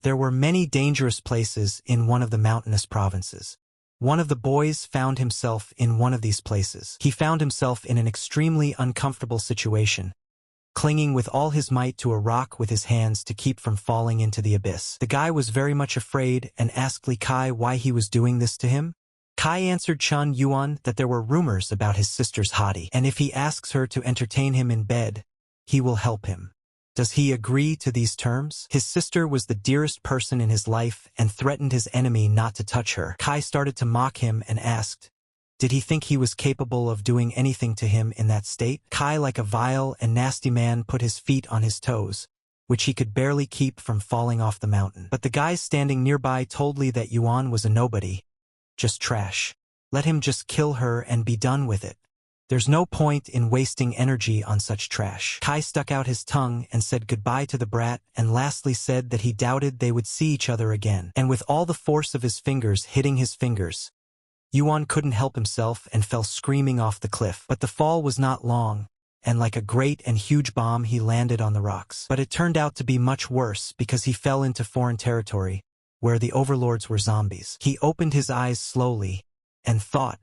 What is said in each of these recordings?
There were many dangerous places in one of the mountainous provinces. One of the boys found himself in one of these places. He found himself in an extremely uncomfortable situation, clinging with all his might to a rock with his hands to keep from falling into the abyss. The guy was very much afraid and asked Li Kai why he was doing this to him. Kai answered Chun Yuan that there were rumors about his sister's hottie, and if he asks her to entertain him in bed, he will help him. Does he agree to these terms? His sister was the dearest person in his life and threatened his enemy not to touch her. Kai started to mock him and asked, did he think he was capable of doing anything to him in that state? Kai, like a vile and nasty man, put his feet on his toes, which he could barely keep from falling off the mountain. But the guys standing nearby told Li that Yuan was a nobody, just trash. Let him just kill her and be done with it. There's no point in wasting energy on such trash. Kai stuck out his tongue and said goodbye to the brat, and lastly said that he doubted they would see each other again. And with all the force of his fingers hitting his fingers, Yuan couldn't help himself and fell screaming off the cliff. But the fall was not long, and like a great and huge bomb he landed on the rocks. But it turned out to be much worse because he fell into foreign territory, where the overlords were zombies. He opened his eyes slowly, and thought,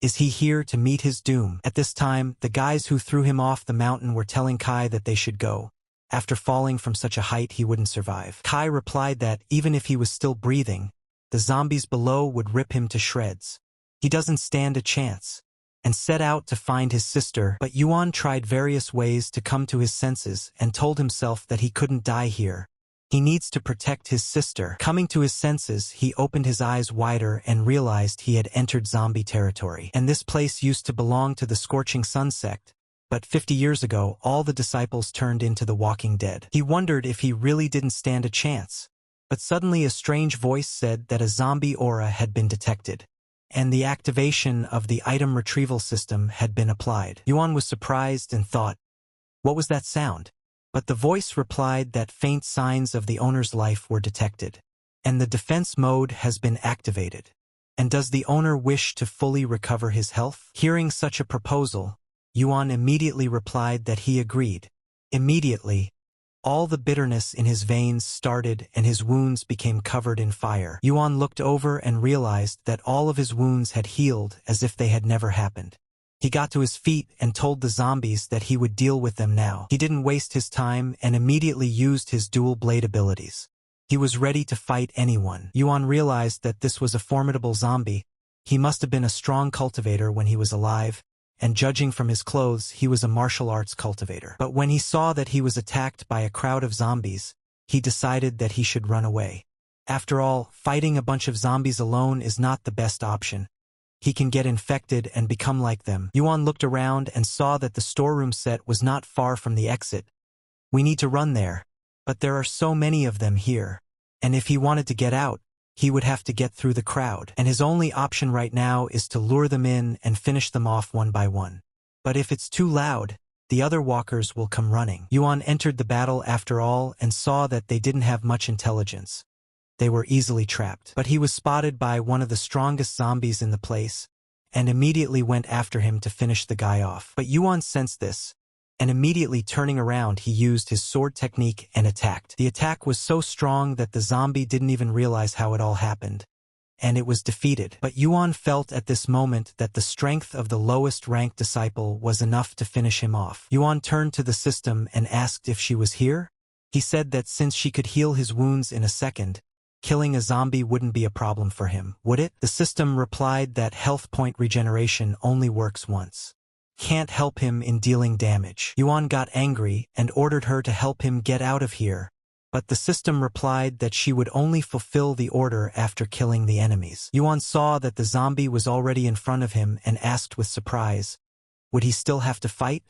is he here to meet his doom? At this time, the guys who threw him off the mountain were telling Kai that they should go. After falling from such a height he wouldn't survive. Kai replied that even if he was still breathing, the zombies below would rip him to shreds. He doesn't stand a chance, and set out to find his sister. But Yuan tried various ways to come to his senses and told himself that he couldn't die here. He needs to protect his sister. Coming to his senses, he opened his eyes wider and realized he had entered zombie territory. And this place used to belong to the Scorching Sun sect, but 50 years ago all the disciples turned into the Walking Dead. He wondered if he really didn't stand a chance. But suddenly a strange voice said that a zombie aura had been detected, and the activation of the item retrieval system had been applied. Yuan was surprised and thought, what was that sound? But the voice replied that faint signs of the owner's life were detected, and the defense mode has been activated. And does the owner wish to fully recover his health? Hearing such a proposal, Yuan immediately replied that he agreed. Immediately, all the bitterness in his veins started and his wounds became covered in fire. Yuan looked over and realized that all of his wounds had healed as if they had never happened. He got to his feet and told the zombies that he would deal with them now. He didn't waste his time and immediately used his dual blade abilities. He was ready to fight anyone. Yuan realized that this was a formidable zombie. He must have been a strong cultivator when he was alive, and judging from his clothes, he was a martial arts cultivator. But when he saw that he was attacked by a crowd of zombies, he decided that he should run away. After all, fighting a bunch of zombies alone is not the best option. He can get infected and become like them. Yuan looked around and saw that the storeroom set was not far from the exit. We need to run there, but there are so many of them here. And if he wanted to get out, he would have to get through the crowd. And his only option right now is to lure them in and finish them off one by one. But if it's too loud, the other walkers will come running. Yuan entered the battle after all and saw that they didn't have much intelligence. They were easily trapped. But he was spotted by one of the strongest zombies in the place, and immediately went after him to finish the guy off. But Yuan sensed this, and immediately turning around he used his sword technique and attacked. The attack was so strong that the zombie didn't even realize how it all happened, and it was defeated. But Yuan felt at this moment that the strength of the lowest ranked disciple was enough to finish him off. Yuan turned to the system and asked if she was here. He said that since she could heal his wounds in a second, killing a zombie wouldn't be a problem for him, would it? The system replied that health point regeneration only works once. Can't help him in dealing damage. Yuan got angry and ordered her to help him get out of here, but the system replied that she would only fulfill the order after killing the enemies. Yuan saw that the zombie was already in front of him and asked with surprise, would he still have to fight?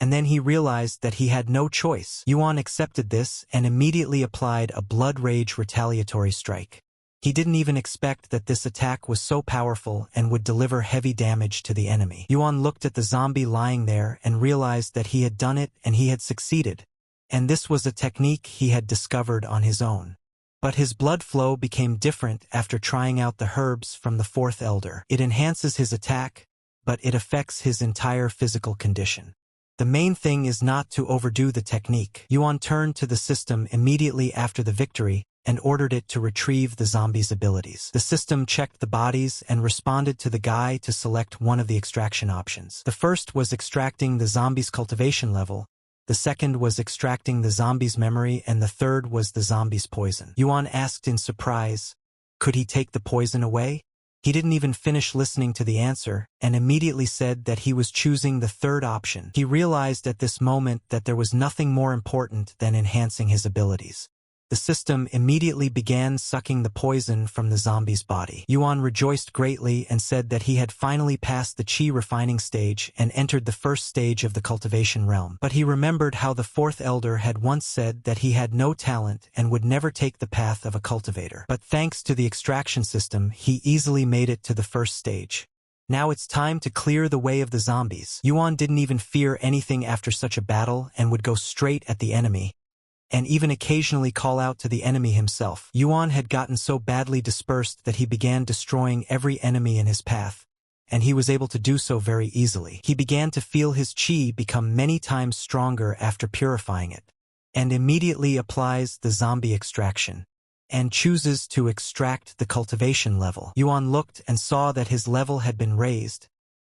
And then he realized that he had no choice. Yuan accepted this and immediately applied a blood rage retaliatory strike. He didn't even expect that this attack was so powerful and would deliver heavy damage to the enemy. Yuan looked at the zombie lying there and realized that he had done it and he had succeeded. And this was a technique he had discovered on his own. But his blood flow became different after trying out the herbs from the fourth elder. It enhances his attack, but it affects his entire physical condition. The main thing is not to overdo the technique. Yuan turned to the system immediately after the victory and ordered it to retrieve the zombie's abilities. The system checked the bodies and responded to the guy to select one of the extraction options. The first was extracting the zombie's cultivation level, the second was extracting the zombie's memory, and the third was the zombie's poison. Yuan asked in surprise, could he take the poison away? He didn't even finish listening to the answer, and immediately said that he was choosing the third option. He realized at this moment that there was nothing more important than enhancing his abilities. The system immediately began sucking the poison from the zombie's body. Yuan rejoiced greatly and said that he had finally passed the qi refining stage and entered the first stage of the cultivation realm. But he remembered how the fourth elder had once said that he had no talent and would never take the path of a cultivator. But thanks to the extraction system, he easily made it to the first stage. Now it's time to clear the way of the zombies. Yuan didn't even fear anything after such a battle and would go straight at the enemy, and even occasionally call out to the enemy himself. Yuan had gotten so badly dispersed that he began destroying every enemy in his path, and he was able to do so very easily. He began to feel his qi become many times stronger after purifying it, and immediately applies the zombie extraction, and chooses to extract the cultivation level. Yuan looked and saw that his level had been raised,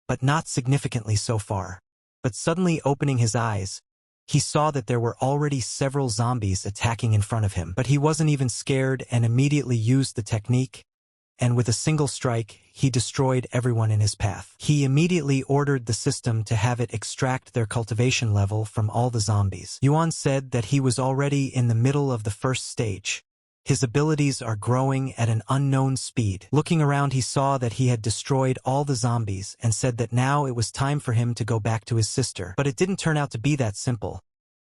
but not significantly so far. But suddenly opening his eyes, he saw that there were already several zombies attacking in front of him. But he wasn't even scared and immediately used the technique, and with a single strike, he destroyed everyone in his path. He immediately ordered the system to have it extract their cultivation level from all the zombies. Yuan said that he was already in the middle of the first stage. His abilities are growing at an unknown speed. Looking around, he saw that he had destroyed all the zombies and said that now it was time for him to go back to his sister. But it didn't turn out to be that simple.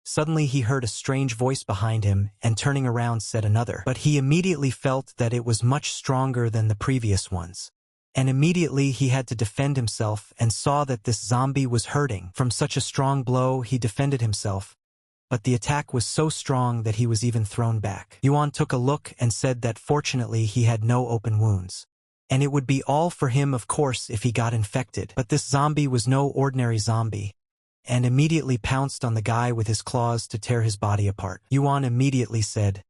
Suddenly he heard a strange voice behind him and turning around said another. But he immediately felt that it was much stronger than the previous ones. And immediately he had to defend himself and saw that this zombie was hurting. From such a strong blow, he defended himself, but the attack was so strong that he was even thrown back. Yuan took a look and said that fortunately he had no open wounds, and it would be all for him, of course, if he got infected. But this zombie was no ordinary zombie, and immediately pounced on the guy with his claws to tear his body apart. Yuan immediately said,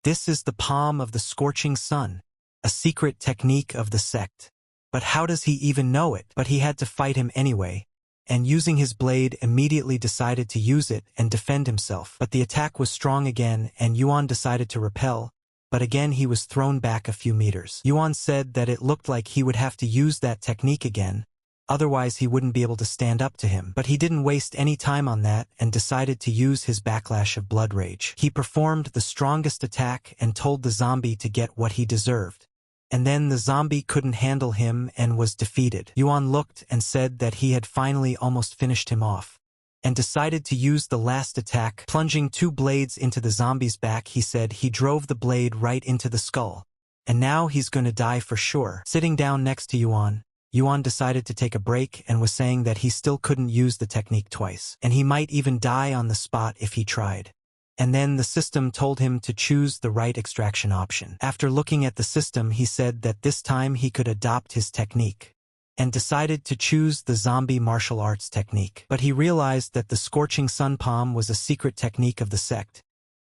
"This is the palm of the scorching sun, a secret technique of the sect. But how does he even know it?" But he had to fight him anyway, and using his blade immediately decided to use it and defend himself. But the attack was strong again, and Yuan decided to repel, but again he was thrown back a few meters. Yuan said that it looked like he would have to use that technique again, otherwise he wouldn't be able to stand up to him. But he didn't waste any time on that and decided to use his backlash of blood rage. He performed the strongest attack and told the zombie to get what he deserved. And then the zombie couldn't handle him and was defeated. Yuan looked and said that he had finally almost finished him off, and decided to use the last attack. Plunging 2 blades into the zombie's back, he said he drove the blade right into the skull, and now he's gonna die for sure. Sitting down next to Yuan, Yuan decided to take a break and was saying that he still couldn't use the technique twice, and he might even die on the spot if he tried. And then the system told him to choose the right extraction option. After looking at the system, he said that this time he could adopt his technique, and decided to choose the zombie martial arts technique. But he realized that the scorching sun palm was a secret technique of the sect,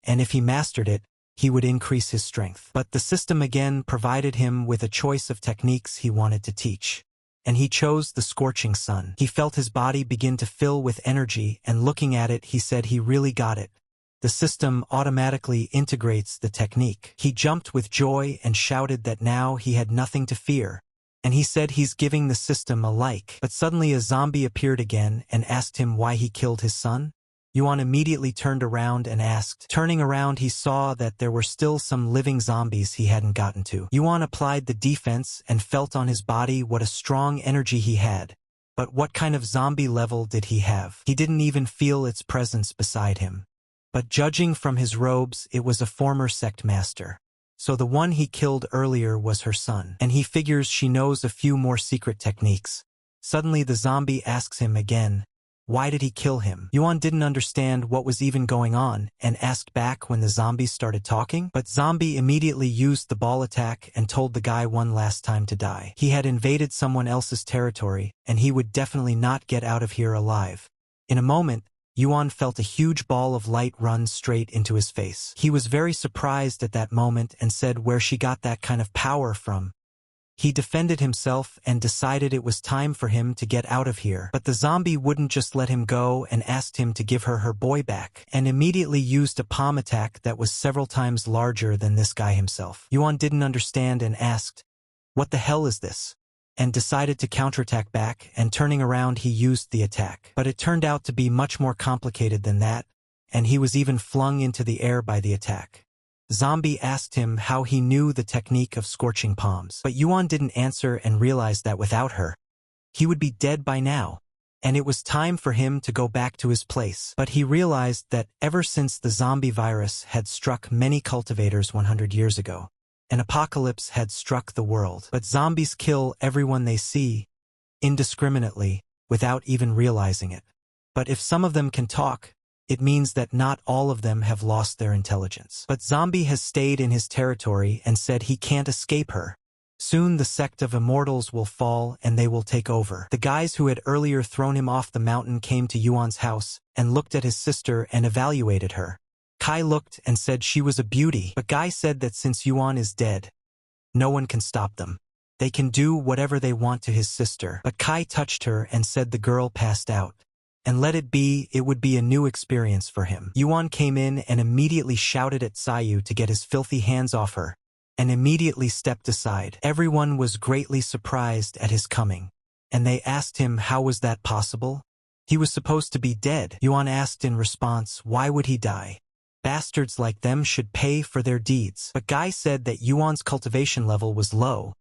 and if he mastered it, he would increase his strength. But the system again provided him with a choice of techniques he wanted to teach, and he chose the scorching sun. He felt his body begin to fill with energy, and looking at it, he said he really got it. The system automatically integrates the technique. He jumped with joy and shouted that now he had nothing to fear, and he said he's giving the system a like. But suddenly a zombie appeared again and asked him why he killed his son. Yuan immediately turned around and asked. Turning around, he saw that there were still some living zombies he hadn't gotten to. Yuan applied the defense and felt on his body what a strong energy he had. But what kind of zombie level did he have? He didn't even feel its presence beside him. But judging from his robes, it was a former sect master. So the one he killed earlier was her son, and he figures she knows a few more secret techniques. Suddenly the zombie asks him again, why did he kill him? Yuan didn't understand what was even going on and asked back when the zombies started talking, but zombie immediately used the ball attack and told the guy one last time to die. He had invaded someone else's territory, and he would definitely not get out of here alive. In a moment, Yuan felt a huge ball of light run straight into his face. He was very surprised at that moment and said where she got that kind of power from. He defended himself and decided it was time for him to get out of here. But the zombie wouldn't just let him go and asked him to give her boy back, and immediately used a palm attack that was several times larger than this guy himself. Yuan didn't understand and asked, "What the hell is this?" and decided to counterattack back, and turning around he used the attack. But it turned out to be much more complicated than that, and he was even flung into the air by the attack. Zombie asked him how he knew the technique of scorching palms. But Yuan didn't answer and realized that without her, he would be dead by now, and it was time for him to go back to his place. But he realized that ever since the zombie virus had struck many cultivators 100 years ago, an apocalypse had struck the world. But zombies kill everyone they see, indiscriminately, without even realizing it. But if some of them can talk, it means that not all of them have lost their intelligence. But Zombie has stayed in his territory and said he can't escape her. Soon the sect of immortals will fall and they will take over. The guys who had earlier thrown him off the mountain came to Yuan's house and looked at his sister and evaluated her. Kai looked and said she was a beauty, but Guy said that since Yuan is dead, no one can stop them. They can do whatever they want to his sister. But Kai touched her and said the girl passed out. And let it be, it would be a new experience for him. Yuan came in and immediately shouted at Sayu to get his filthy hands off her, and immediately stepped aside. Everyone was greatly surprised at his coming, and they asked him how was that possible? He was supposed to be dead. Yuan asked in response, why would he die? Bastards like them should pay for their deeds. But Guy said that Yuan's cultivation level was low.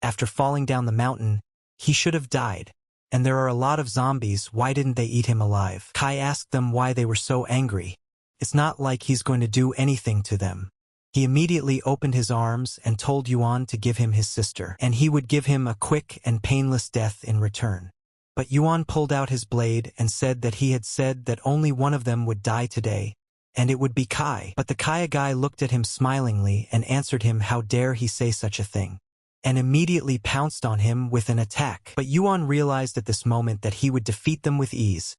After falling down the mountain, he should have died. And there are a lot of zombies, why didn't they eat him alive? Kai asked them why they were so angry. It's not like he's going to do anything to them. He immediately opened his arms and told Yuan to give him his sister, and he would give him a quick and painless death in return. But Yuan pulled out his blade and said that he had said that only one of them would die today, and it would be Kai. But the Kaya guy looked at him smilingly and answered him how dare he say such a thing, and immediately pounced on him with an attack. But Yuan realized at this moment that he would defeat them with ease,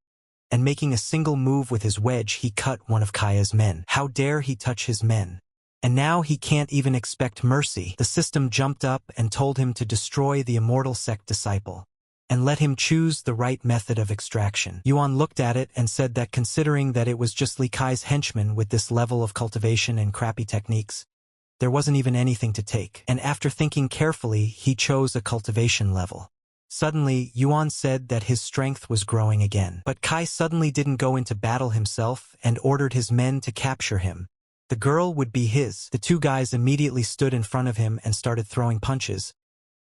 and making a single move with his wedge he cut one of Kaya's men. How dare he touch his men? And now he can't even expect mercy. The system jumped up and told him to destroy the immortal sect disciple, and let him choose the right method of extraction. Yuan looked at it and said that considering that it was just Li Kai's henchman with this level of cultivation and crappy techniques, there wasn't even anything to take. And after thinking carefully, he chose a cultivation level. Suddenly, Yuan said that his strength was growing again. But Kai suddenly didn't go into battle himself and ordered his men to capture him. The girl would be his. The two guys immediately stood in front of him and started throwing punches.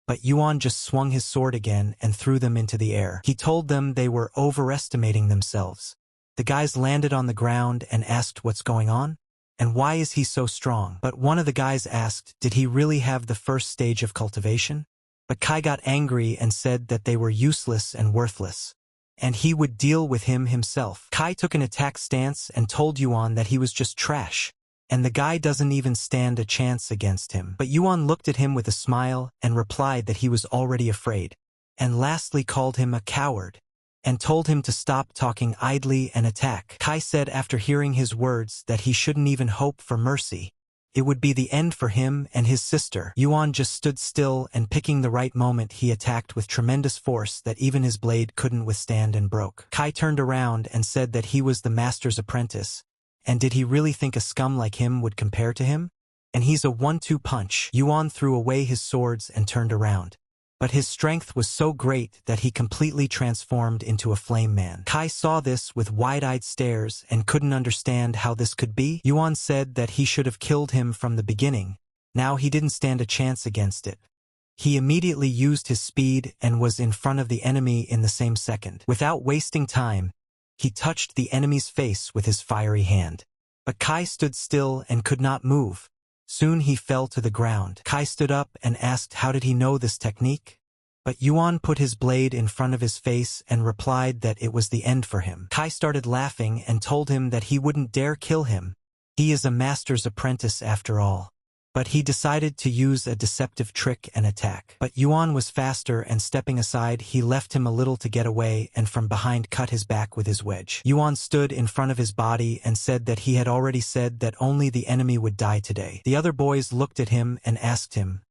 But Yuan just swung his sword again and threw them into the air. He told them they were overestimating themselves. The guys landed on the ground and asked what's going on? And why is he so strong? But one of the guys asked, did he really have the first stage of cultivation? But Kai got angry and said that they were useless and worthless, and he would deal with him himself. Kai took an attack stance and told Yuan that he was just trash, and the guy doesn't even stand a chance against him. But Yuan looked at him with a smile and replied that he was already afraid, and lastly called him a coward, and told him to stop talking idly and attack. Kai said after hearing his words that he shouldn't even hope for mercy. It would be the end for him and his sister. Yuan just stood still and picking the right moment he attacked with tremendous force that even his blade couldn't withstand and broke. Kai turned around and said that he was the master's apprentice, and did he really think a scum like him would compare to him? And he's a 1-2 punch. Yuan threw away his swords and turned around. But his strength was so great that he completely transformed into a flame man. Kai saw this with wide-eyed stares and couldn't understand how this could be. Yuan said that he should have killed him from the beginning. Now he didn't stand a chance against it. He immediately used his speed and was in front of the enemy in the same second. Without wasting time, he touched the enemy's face with his fiery hand. But Kai stood still and could not move. Soon he fell to the ground. Kai stood up and asked how did he know this technique? But Yuan put his blade in front of his face and replied that it was the end for him. Kai started laughing and told him that he wouldn't dare kill him. He is a master's apprentice after all. But he decided to use a deceptive trick and attack. But Yuan was faster, and stepping aside, he left him a little to get away, and from behind cut his back with his wedge. Yuan stood in front of his body and said that he had already said that only the enemy would die today. The other boys looked at him and asked him,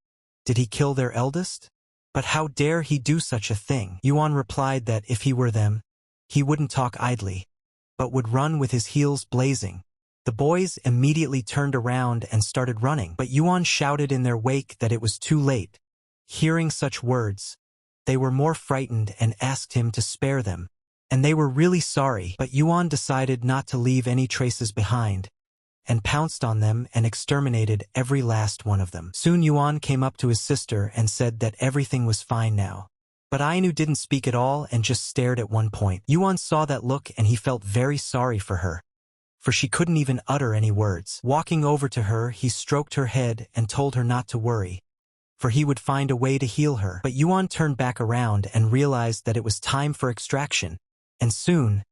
"Did he kill their eldest? But how dare he do such a thing?" Yuan replied that if he were them, he wouldn't talk idly, but would run with his heels blazing. The boys immediately turned around and started running, but Yuan shouted in their wake that it was too late. Hearing such words, they were more frightened and asked him to spare them, and they were really sorry, but Yuan decided not to leave any traces behind, and pounced on them and exterminated every last one of them. Soon Yuan came up to his sister and said that everything was fine now. But Ainu didn't speak at all and just stared at one point. Yuan saw that look and he felt very sorry for her, for she couldn't even utter any words. Walking over to her, he stroked her head and told her not to worry, for he would find a way to heal her. But Yuan turned back around and realized that it was time for extraction, and soon,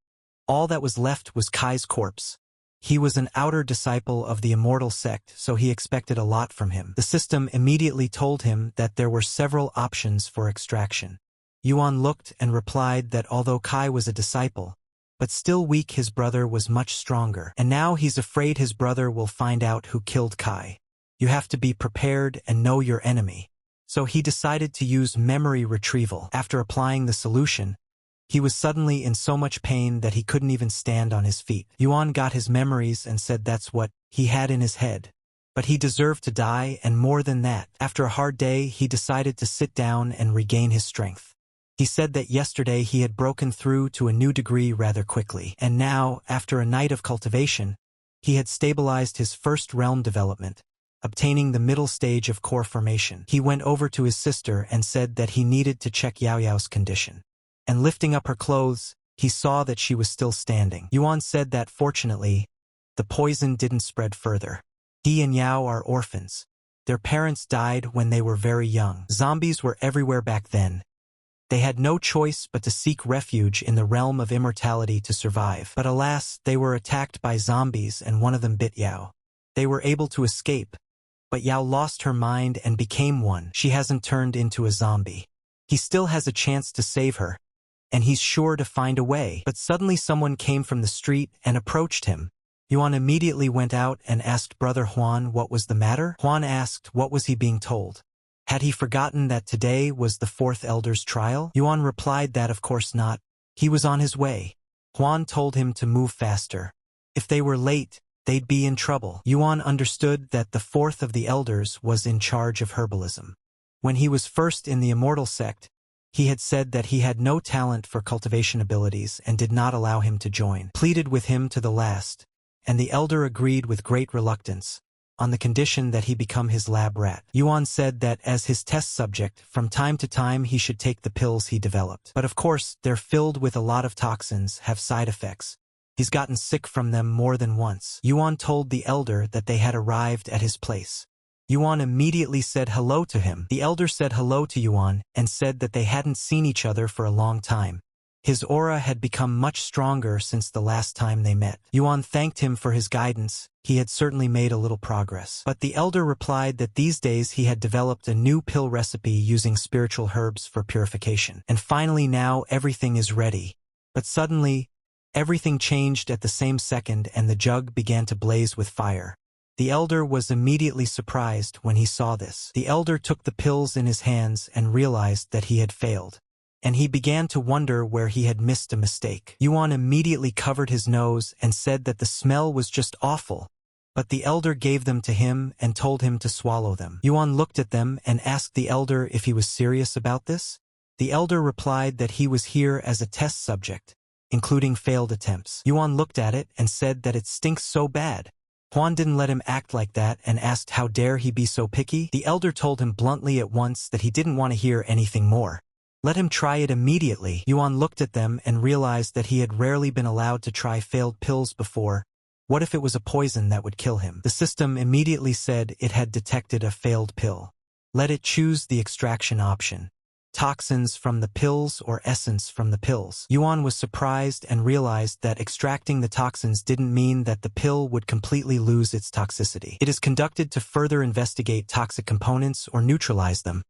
all that was left was Kai's corpse. He was an outer disciple of the immortal sect, so he expected a lot from him. The system immediately told him that there were several options for extraction. Yuan looked and replied that although Kai was a disciple, but still weak, his brother was much stronger, and now he's afraid his brother will find out who killed Kai. You have to be prepared and know your enemy. So he decided to use memory retrieval. After applying the solution, he was suddenly in so much pain that he couldn't even stand on his feet. Yuan got his memories and said that's what he had in his head. But he deserved to die, and more than that. After a hard day, he decided to sit down and regain his strength. He said that yesterday he had broken through to a new degree rather quickly, and now, after a night of cultivation, he had stabilized his first realm development, obtaining the middle stage of core formation. He went over to his sister and said that he needed to check Yao Yao's condition. And lifting up her clothes, he saw that she was still standing. Yuan said that fortunately, the poison didn't spread further. He and Yao are orphans. Their parents died when they were very young. Zombies were everywhere back then. They had no choice but to seek refuge in the realm of immortality to survive. But alas, they were attacked by zombies and one of them bit Yao. They were able to escape, but Yao lost her mind and became one. She hasn't turned into a zombie. He still has a chance to save her, and he's sure to find a way. But suddenly someone came from the street and approached him. Yuan immediately went out and asked Brother Huan what was the matter. Huan asked what was he being told. Had he forgotten that today was the fourth elder's trial? Yuan replied that of course not. He was on his way. Huan told him to move faster. If they were late, they'd be in trouble. Yuan understood that the fourth of the elders was in charge of herbalism. When he was first in the immortal sect, he had said that he had no talent for cultivation abilities and did not allow him to join. Pleaded with him to the last, and the elder agreed with great reluctance, on the condition that he become his lab rat. Yuan said that as his test subject, from time to time he should take the pills he developed. But of course, they're filled with a lot of toxins, have side effects. He's gotten sick from them more than once. Yuan told the elder that they had arrived at his place. Yuan immediately said hello to him. The elder said hello to Yuan and said that they hadn't seen each other for a long time. His aura had become much stronger since the last time they met. Yuan thanked him for his guidance. He had certainly made a little progress. But the elder replied that these days he had developed a new pill recipe using spiritual herbs for purification. And finally now everything is ready. But suddenly, everything changed at the same second and the jug began to blaze with fire. The elder was immediately surprised when he saw this. The elder took the pills in his hands and realized that he had failed, and he began to wonder where he had missed a mistake. Yuan immediately covered his nose and said that the smell was just awful, but the elder gave them to him and told him to swallow them. Yuan looked at them and asked the elder if he was serious about this. The elder replied that he was here as a test subject, including failed attempts. Yuan looked at it and said that it stinks so bad. Huan didn't let him act like that and asked how dare he be so picky. The elder told him bluntly at once that he didn't want to hear anything more. Let him try it immediately. Yuan looked at them and realized that he had rarely been allowed to try failed pills before. What if it was a poison that would kill him? The system immediately said it had detected a failed pill. Let it choose the extraction option. toxins from the pills or essence from the pills. Yuan was surprised and realized that extracting the toxins didn't mean that the pill would completely lose its toxicity. It is conducted to further investigate toxic components or neutralize them,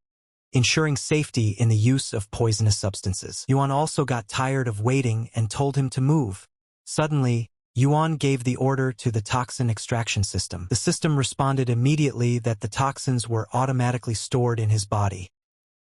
ensuring safety in the use of poisonous substances. Yuan also got tired of waiting and told him to move. Suddenly, Yuan gave the order to the toxin extraction system. The system responded immediately that the toxins were automatically stored in his body,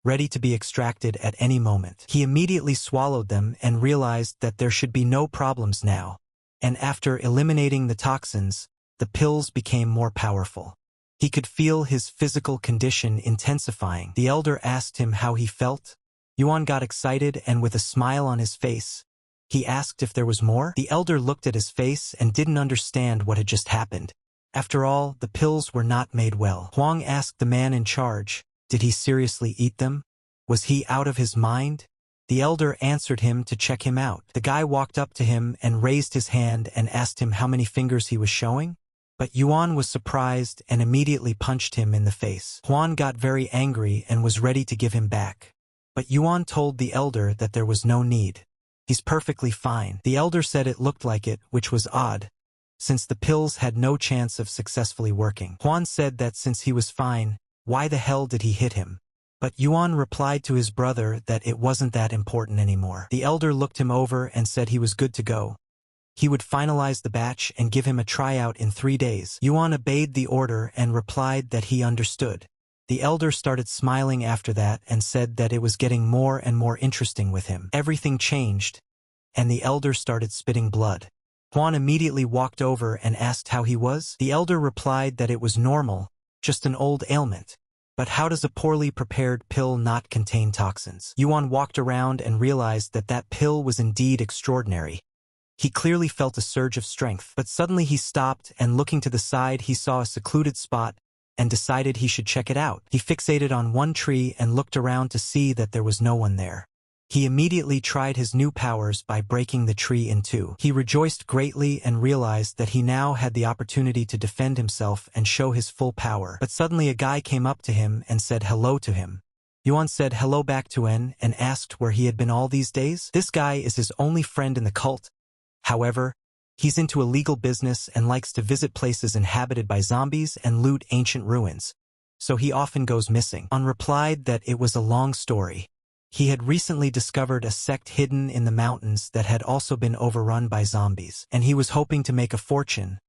ready to be extracted at any moment. He immediately swallowed them and realized that there should be no problems now. And after eliminating the toxins, the pills became more powerful. He could feel his physical condition intensifying. The elder asked him how he felt. Yuan got excited and with a smile on his face, he asked if there was more. The elder looked at his face and didn't understand what had just happened. After all, the pills were not made well. Huang asked the man in charge, did he seriously eat them? Was he out of his mind? The elder answered him to check him out. The guy walked up to him and raised his hand and asked him how many fingers he was showing. But Yuan was surprised and immediately punched him in the face. Huan got very angry and was ready to give him back. But Yuan told the elder that there was no need. He's perfectly fine. The elder said it looked like it, which was odd, since the pills had no chance of successfully working. Huan said that since he was fine, why the hell did he hit him? But Yuan replied to his brother that it wasn't that important anymore. The elder looked him over and said he was good to go. He would finalize the batch and give him a tryout in 3 days. Yuan obeyed the order and replied that he understood. The elder started smiling after that and said that it was getting more and more interesting with him. Everything changed, and the elder started spitting blood. Huan immediately walked over and asked how he was. The elder replied that it was normal, just an old ailment. But how does a poorly prepared pill not contain toxins? Yuan walked around and realized that that pill was indeed extraordinary. He clearly felt a surge of strength, but suddenly he stopped and looking to the side he saw a secluded spot and decided he should check it out. He fixated on one tree and looked around to see that there was no one there. He immediately tried his new powers by breaking the tree in two. He rejoiced greatly and realized that he now had the opportunity to defend himself and show his full power. But suddenly a guy came up to him and said hello to him. Yuan said hello back to En and asked where he had been all these days. This guy is his only friend in the cult. However, he's into illegal business and likes to visit places inhabited by zombies and loot ancient ruins, so he often goes missing. On replied that it was a long story. He had recently discovered a sect hidden in the mountains that had also been overrun by zombies, and he was hoping to make a fortune,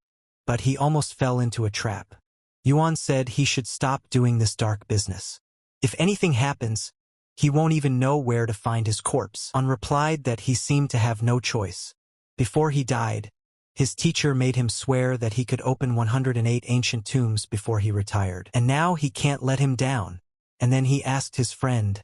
but he almost fell into a trap. Yuan said he should stop doing this dark business. If anything happens, he won't even know where to find his corpse. On replied that he seemed to have no choice. Before he died, his teacher made him swear that he could open 108 ancient tombs before he retired. And now he can't let him down. And then he asked his friend,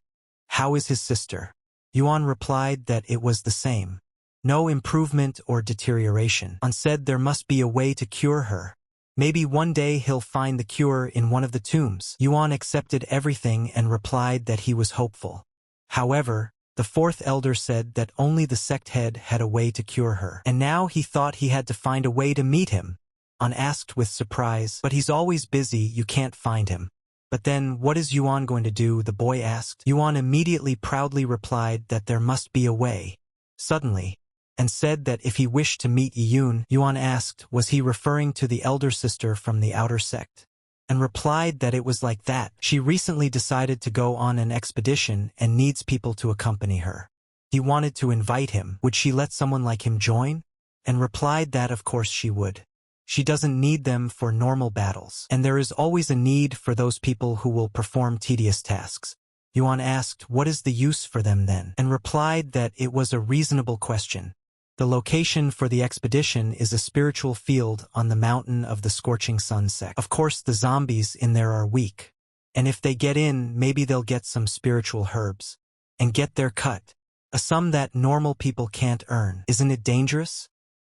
how is his sister? Yuan replied that it was the same. No improvement or deterioration. On said there must be a way to cure her. Maybe one day he'll find the cure in one of the tombs. Yuan accepted everything and replied that he was hopeful. However, the fourth elder said that only the sect head had a way to cure her. And now he thought he had to find a way to meet him. On asked with surprise, but he's always busy, you can't find him. But then, what is Yuan going to do? The boy asked. Yuan immediately proudly replied that there must be a way. Suddenly, and said that if he wished to meet Yiyun, Yuan asked was he referring to the elder sister from the outer sect, and replied that it was like that. She recently decided to go on an expedition and needs people to accompany her. He wanted to invite him. Would she let someone like him join? And replied that of course she would. She doesn't need them for normal battles, and there is always a need for those people who will perform tedious tasks. Yuan asked what is the use for them then, and replied that it was a reasonable question. The location for the expedition is a spiritual field on the mountain of the Scorching Sun sect. Of course the zombies in there are weak, and if they get in, maybe they'll get some spiritual herbs, and get their cut, a sum that normal people can't earn. Isn't it dangerous?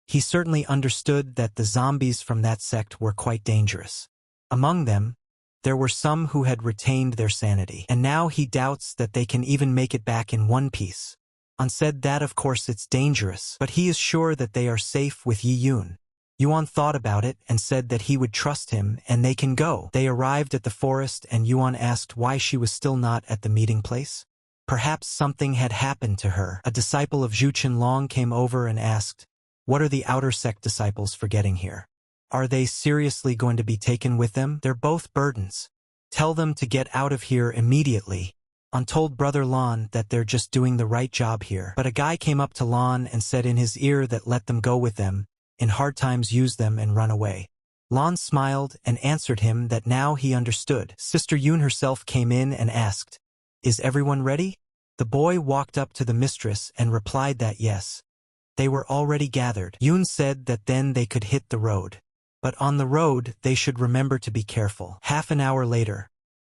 He certainly understood that the zombies from that sect were quite dangerous. Among them, there were some who had retained their sanity, and now he doubts that they can even make it back in one piece. On said that of course it's dangerous, but he is sure that they are safe with Yiyun. Yuan thought about it and said that he would trust him and they can go. They arrived at the forest and Yuan asked why she was still not at the meeting place. Perhaps something had happened to her. A disciple of Zhu Qinlong came over and asked, "What are the outer sect disciples forgetting here? Are they seriously going to be taken with them? They're both burdens. Tell them to get out of here immediately." An told Brother Lan that they're just doing the right job here. But a guy came up to Lan and said in his ear that let them go with them, in hard times use them and run away. Lan smiled and answered him that now he understood. Sister Yoon herself came in and asked, "Is everyone ready?" The boy walked up to the mistress and replied that yes. They were already gathered. Yoon said that then they could hit the road. But on the road they should remember to be careful. Half an hour later,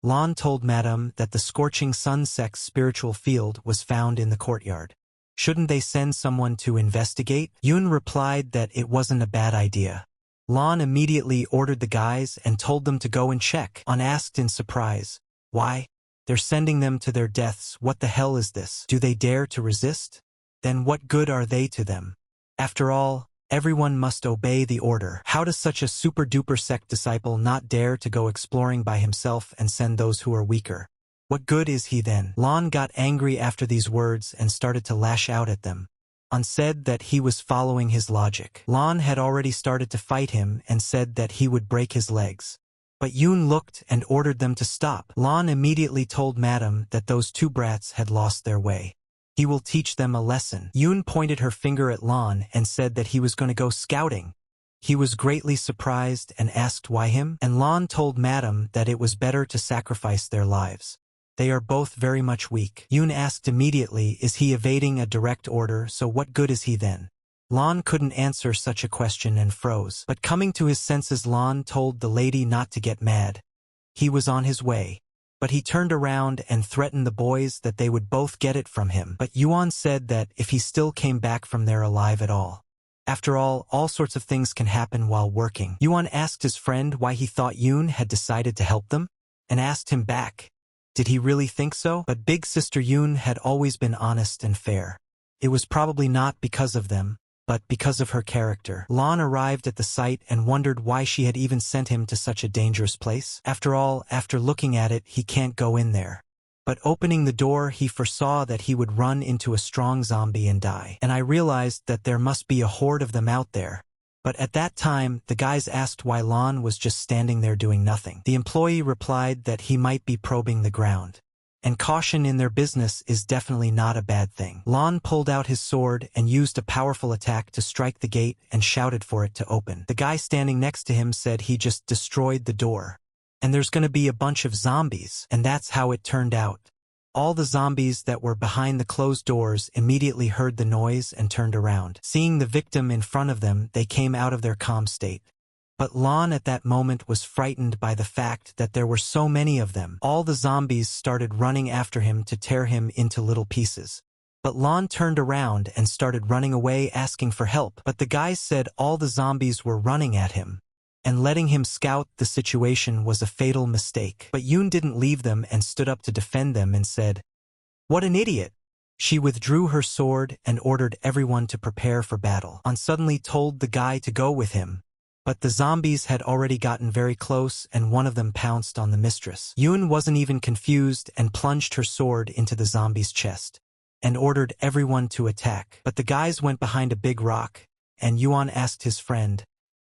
Lan told Madame that the scorching sun sect's spiritual field was found in the courtyard. Shouldn't they send someone to investigate? Yoon replied that it wasn't a bad idea. Lan immediately ordered the guys and told them to go and check. An asked in surprise, "Why? They're sending them to their deaths. What the hell is this? Do they dare to resist? Then what good are they to them? After all, everyone must obey the order. How does such a super-duper sect disciple not dare to go exploring by himself and send those who are weaker? What good is he then?" Lan got angry after these words and started to lash out at them. An said that he was following his logic. Lan had already started to fight him and said that he would break his legs. But Yoon looked and ordered them to stop. Lan immediately told Madame that those two brats had lost their way. He will teach them a lesson. Yoon pointed her finger at Lan and said that he was going to go scouting. He was greatly surprised and asked why him, and Lan told Madame that it was better to sacrifice their lives. They are both very much weak. Yoon asked immediately, is he evading a direct order, so what good is he then? Lan couldn't answer such a question and froze. But coming to his senses, Lan told the lady not to get mad. He was on his way. But he turned around and threatened the boys that they would both get it from him. But Yuan said that if he still came back from there alive at all. After all sorts of things can happen while working. Yuan asked his friend why he thought Yoon had decided to help them, and asked him back, did he really think so? But big sister Yoon had always been honest and fair. It was probably not because of them, but because of her character. Lan arrived at the site and wondered why she had even sent him to such a dangerous place. After all, after looking at it, he can't go in there. But opening the door, he foresaw that he would run into a strong zombie and die. And I realized that there must be a horde of them out there. But at that time, the guys asked why Lan was just standing there doing nothing. The employee replied that he might be probing the ground. And caution in their business is definitely not a bad thing. Lan pulled out his sword and used a powerful attack to strike the gate and shouted for it to open. The guy standing next to him said he just destroyed the door. And there's gonna be a bunch of zombies. And that's how it turned out. All the zombies that were behind the closed doors immediately heard the noise and turned around. Seeing the victim in front of them, they came out of their calm state. But Lan at that moment was frightened by the fact that there were so many of them. All the zombies started running after him to tear him into little pieces. But Lan turned around and started running away asking for help. But the guys said all the zombies were running at him. And letting him scout the situation was a fatal mistake. But Yoon didn't leave them and stood up to defend them and said, "What an idiot." She withdrew her sword and ordered everyone to prepare for battle. An suddenly told the guy to go with him. But the zombies had already gotten very close and one of them pounced on the mistress. Yoon wasn't even confused and plunged her sword into the zombie's chest and ordered everyone to attack. But the guys went behind a big rock, and Yuan asked his friend,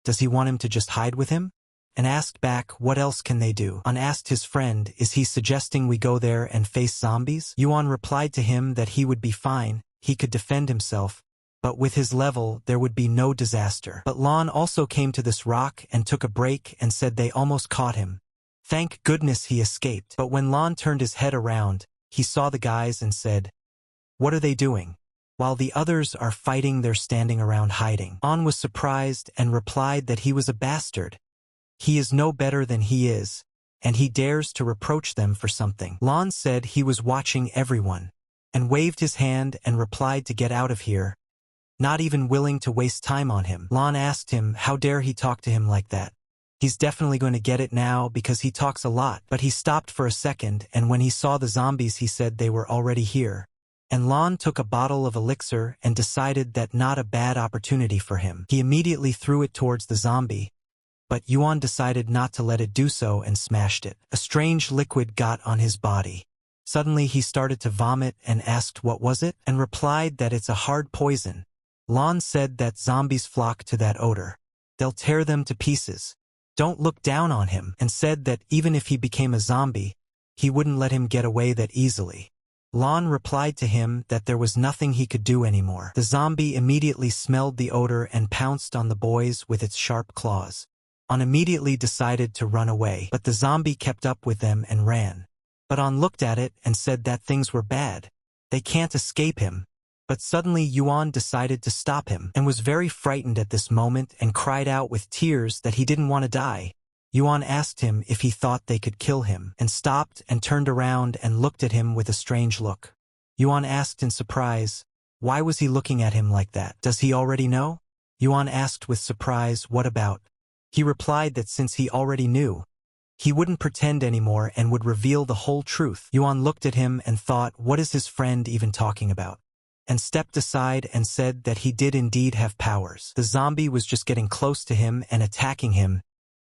does he want him to just hide with him? And asked back, what else can they do? An asked his friend, is he suggesting we go there and face zombies? Yuan replied to him that he would be fine, he could defend himself. But with his level, there would be no disaster. But Lan also came to this rock and took a break and said they almost caught him. Thank goodness he escaped. But when Lan turned his head around, he saw the guys and said, what are they doing? While the others are fighting, they're standing around hiding. An was surprised and replied that he was a bastard. He is no better than he is, and he dares to reproach them for something. Lan said he was watching everyone, and waved his hand and replied to get out of here. Not even willing to waste time on him. Lan asked him how dare he talk to him like that. He's definitely going to get it now because he talks a lot. But he stopped for a second, and when he saw the zombies he said they were already here. And Lan took a bottle of elixir and decided that not a bad opportunity for him. He immediately threw it towards the zombie. But Yuan decided not to let it do so and smashed it. A strange liquid got on his body. Suddenly he started to vomit and asked what was it, and replied that it's a hard poison. Lon said that zombies flock to that odor. They'll tear them to pieces. Don't look down on him, and said that even if he became a zombie, he wouldn't let him get away that easily. Lon replied to him that there was nothing he could do anymore. The zombie immediately smelled the odor and pounced on the boys with its sharp claws. On immediately decided to run away, but the zombie kept up with them and ran. But On looked at it and said that things were bad. They can't escape him. But suddenly Yuan decided to stop him and was very frightened at this moment and cried out with tears that he didn't want to die. Yuan asked him if he thought they could kill him and stopped and turned around and looked at him with a strange look. Yuan asked in surprise, why was he looking at him like that? Does he already know? Yuan asked with surprise, what about? He replied that since he already knew, he wouldn't pretend anymore and would reveal the whole truth. Yuan looked at him and thought, what is his friend even talking about? And stepped aside and said that he did indeed have powers. The zombie was just getting close to him and attacking him,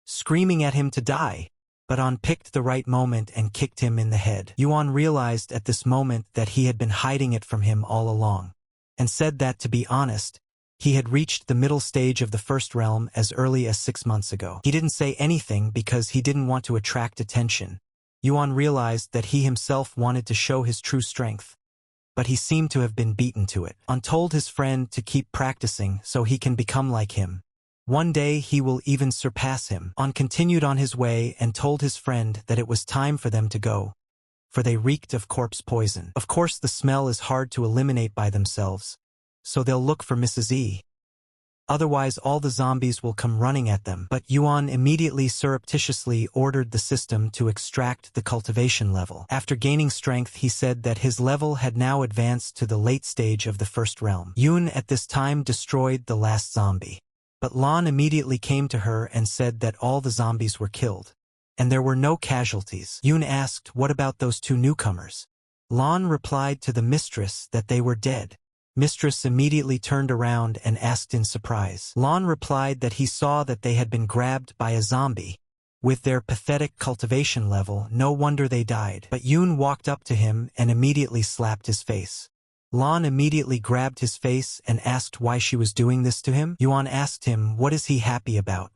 screaming at him to die. But On picked the right moment and kicked him in the head. Yuan realized at this moment that he had been hiding it from him all along, and said that, to be honest, he had reached the middle stage of the first realm as early as 6 months ago. He didn't say anything because he didn't want to attract attention. Yuan realized that he himself wanted to show his true strength, but he seemed to have been beaten to it. On told his friend to keep practicing so he can become like him. One day he will even surpass him. On continued on his way and told his friend that it was time for them to go, for they reeked of corpse poison. Of course the smell is hard to eliminate by themselves, so they'll look for Mrs. E. Otherwise all the zombies will come running at them. But Yuan immediately surreptitiously ordered the system to extract the cultivation level. After gaining strength, he said that his level had now advanced to the late stage of the first realm. Yun at this time destroyed the last zombie. But Lon immediately came to her and said that all the zombies were killed, and there were no casualties. Yun asked, what about those 2 newcomers? Lon replied to the mistress that they were dead. Mistress immediately turned around and asked in surprise. Lon replied that he saw that they had been grabbed by a zombie. With their pathetic cultivation level, no wonder they died. But Yun walked up to him and immediately slapped his face. Lon immediately grabbed his face and asked why she was doing this to him. Yuan asked him, what is he happy about?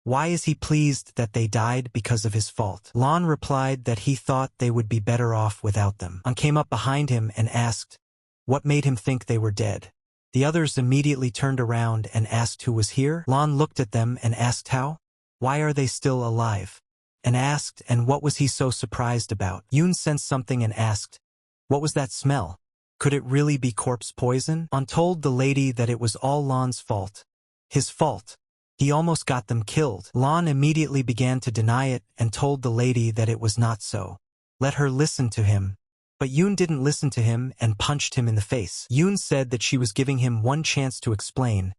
Why is he pleased that they died because of his fault? Lon replied that he thought they would be better off without them. On came up behind him and asked, what made him think they were dead? The others immediately turned around and asked who was here. Lon looked at them and asked how? Why are they still alive? And asked, and what was he so surprised about? Yun sensed something and asked, what was that smell? Could it really be corpse poison? On told the lady that it was all Lon's fault. His fault. He almost got them killed. Lon immediately began to deny it and told the lady that it was not so. Let her listen to him. But Yun didn't listen to him and punched him in the face. Yun said that she was giving him one chance to explain,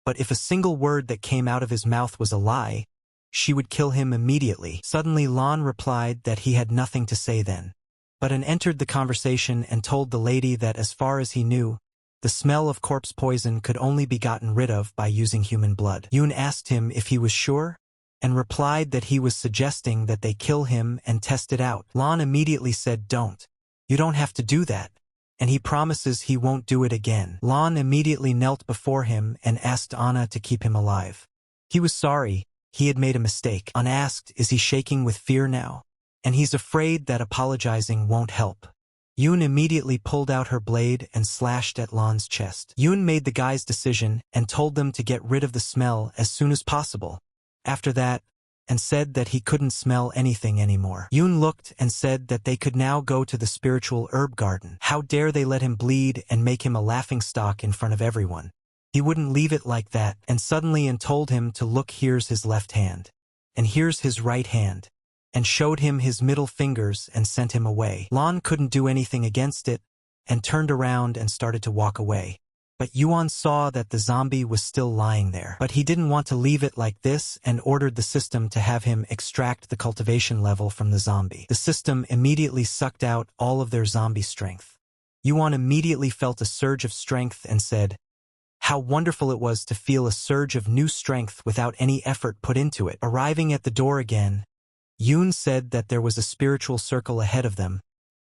but if a single word that came out of his mouth was a lie, she would kill him immediately. Suddenly Lon replied that he had nothing to say then. But An entered the conversation and told the lady that as far as he knew, the smell of corpse poison could only be gotten rid of by using human blood. Yun asked him if he was sure, and replied that he was suggesting that they kill him and test it out. Lon immediately said, don't. You don't have to do that, and he promises he won't do it again. Lon immediately knelt before him and asked Anna to keep him alive. He was sorry, he had made a mistake. An asked, is he shaking with fear now? And he's afraid that apologizing won't help. Yun immediately pulled out her blade and slashed at Lon's chest. Yun made the guy's decision and told them to get rid of the smell as soon as possible. After that, and said that he couldn't smell anything anymore. Yun looked and said that they could now go to the spiritual herb garden. How dare they let him bleed and make him a laughingstock in front of everyone? He wouldn't leave it like that, and suddenly An told him to look, here's his left hand, and here's his right hand, and showed him his middle fingers and sent him away. Lon couldn't do anything against it, and turned around and started to walk away. But Yuan saw that the zombie was still lying there. But he didn't want to leave it like this and ordered the system to have him extract the cultivation level from the zombie. The system immediately sucked out all of their zombie strength. Yuan immediately felt a surge of strength and said, how wonderful it was to feel a surge of new strength without any effort put into it. Arriving at the door again, Yun said that there was a spiritual circle ahead of them,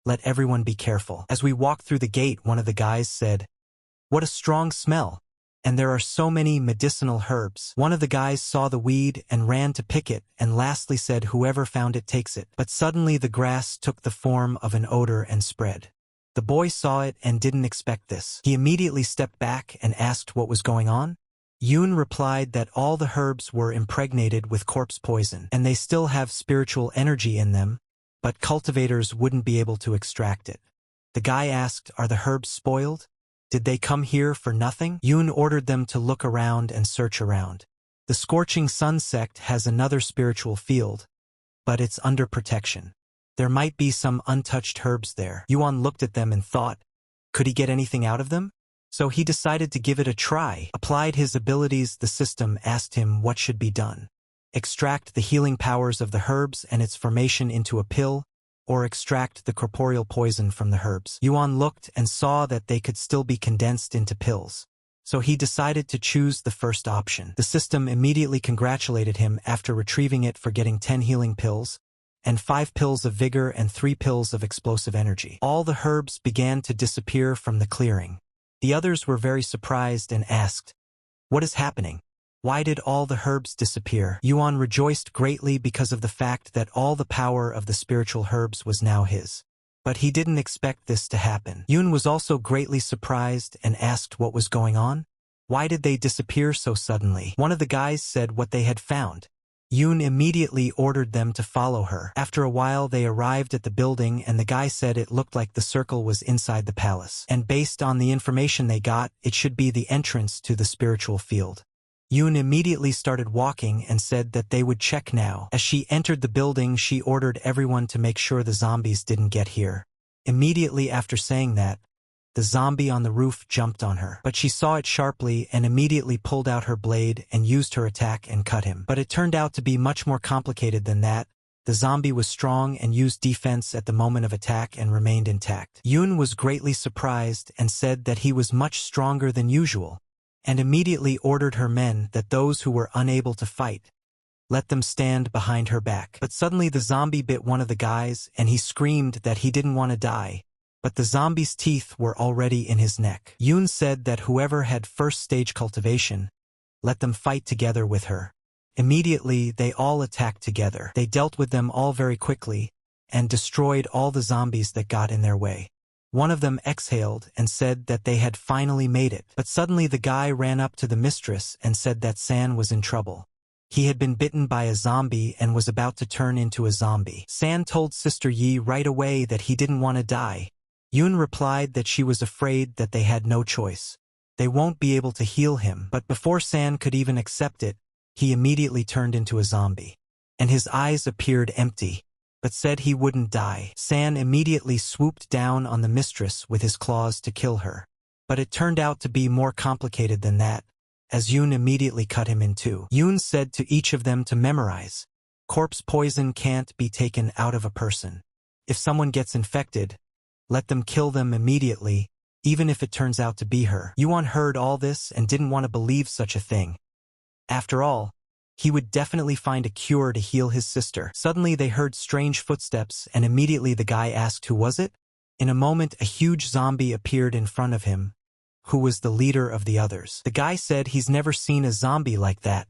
Let everyone be careful. As we walked through the gate, one of the guys said, "What a strong smell. And there are so many medicinal herbs." One of the guys saw the weed and ran to pick it, and lastly said, "Whoever found it takes it." But suddenly the grass took the form of an odor and spread. The boy saw it and didn't expect this. He immediately stepped back and asked what was going on. Yoon replied that all the herbs were impregnated with corpse poison, and they still have spiritual energy in them, but cultivators wouldn't be able to extract it. The guy asked, "Are the herbs spoiled? Did they come here for nothing?" Yoon ordered them to look around and search around. The Scorching Sun sect has another spiritual field, but it's under protection. There might be some untouched herbs there. Yuan looked at them and thought, could he get anything out of them? So he decided to give it a try. Applied his abilities. The system asked him what should be done. Extract the healing powers of the herbs and its formation into a pill, or extract the corporeal poison from the herbs. Yuan looked and saw that they could still be condensed into pills. So he decided to choose the first option. The system immediately congratulated him after retrieving it for getting 10 healing pills, and 5 pills of vigor and 3 pills of explosive energy. All the herbs began to disappear from the clearing. The others were very surprised and asked, "What is happening? Why did all the herbs disappear?" Yuan rejoiced greatly because of the fact that all the power of the spiritual herbs was now his. But he didn't expect this to happen. Yoon was also greatly surprised and asked what was going on. Why did they disappear so suddenly? One of the guys said what they had found. Yoon immediately ordered them to follow her. After a while they arrived at the building, and the guy said it looked like the circle was inside the palace. And based on the information they got, it should be the entrance to the spiritual field. Yoon immediately started walking and said that they would check now. As she entered the building, she ordered everyone to make sure the zombies didn't get here. Immediately after saying that, the zombie on the roof jumped on her. But she saw it sharply and immediately pulled out her blade and used her attack and cut him. But it turned out to be much more complicated than that. The zombie was strong and used defense at the moment of attack and remained intact. Yoon was greatly surprised and said that he was much stronger than usual, and immediately ordered her men that those who were unable to fight, let them stand behind her back. But suddenly the zombie bit one of the guys and he screamed that he didn't want to die. But the zombie's teeth were already in his neck. Yoon said that whoever had first stage cultivation, let them fight together with her. Immediately they all attacked together. They dealt with them all very quickly and destroyed all the zombies that got in their way. One of them exhaled and said that they had finally made it. But suddenly the guy ran up to the mistress and said that San was in trouble. He had been bitten by a zombie and was about to turn into a zombie. San told Sister Yi right away that he didn't want to die. Yoon replied that she was afraid that they had no choice. They won't be able to heal him. But before San could even accept it, he immediately turned into a zombie. And his eyes appeared empty, but said he wouldn't die. San immediately swooped down on the mistress with his claws to kill her. But it turned out to be more complicated than that, as Yoon immediately cut him in two. Yoon said to each of them to memorize, corpse poison can't be taken out of a person. If someone gets infected, let them kill them immediately, even if it turns out to be her. Yuan heard all this and didn't want to believe such a thing. After all, he would definitely find a cure to heal his sister. Suddenly they heard strange footsteps and immediately the guy asked who was it? In a moment a huge zombie appeared in front of him, who was the leader of the others. The guy said he's never seen a zombie like that,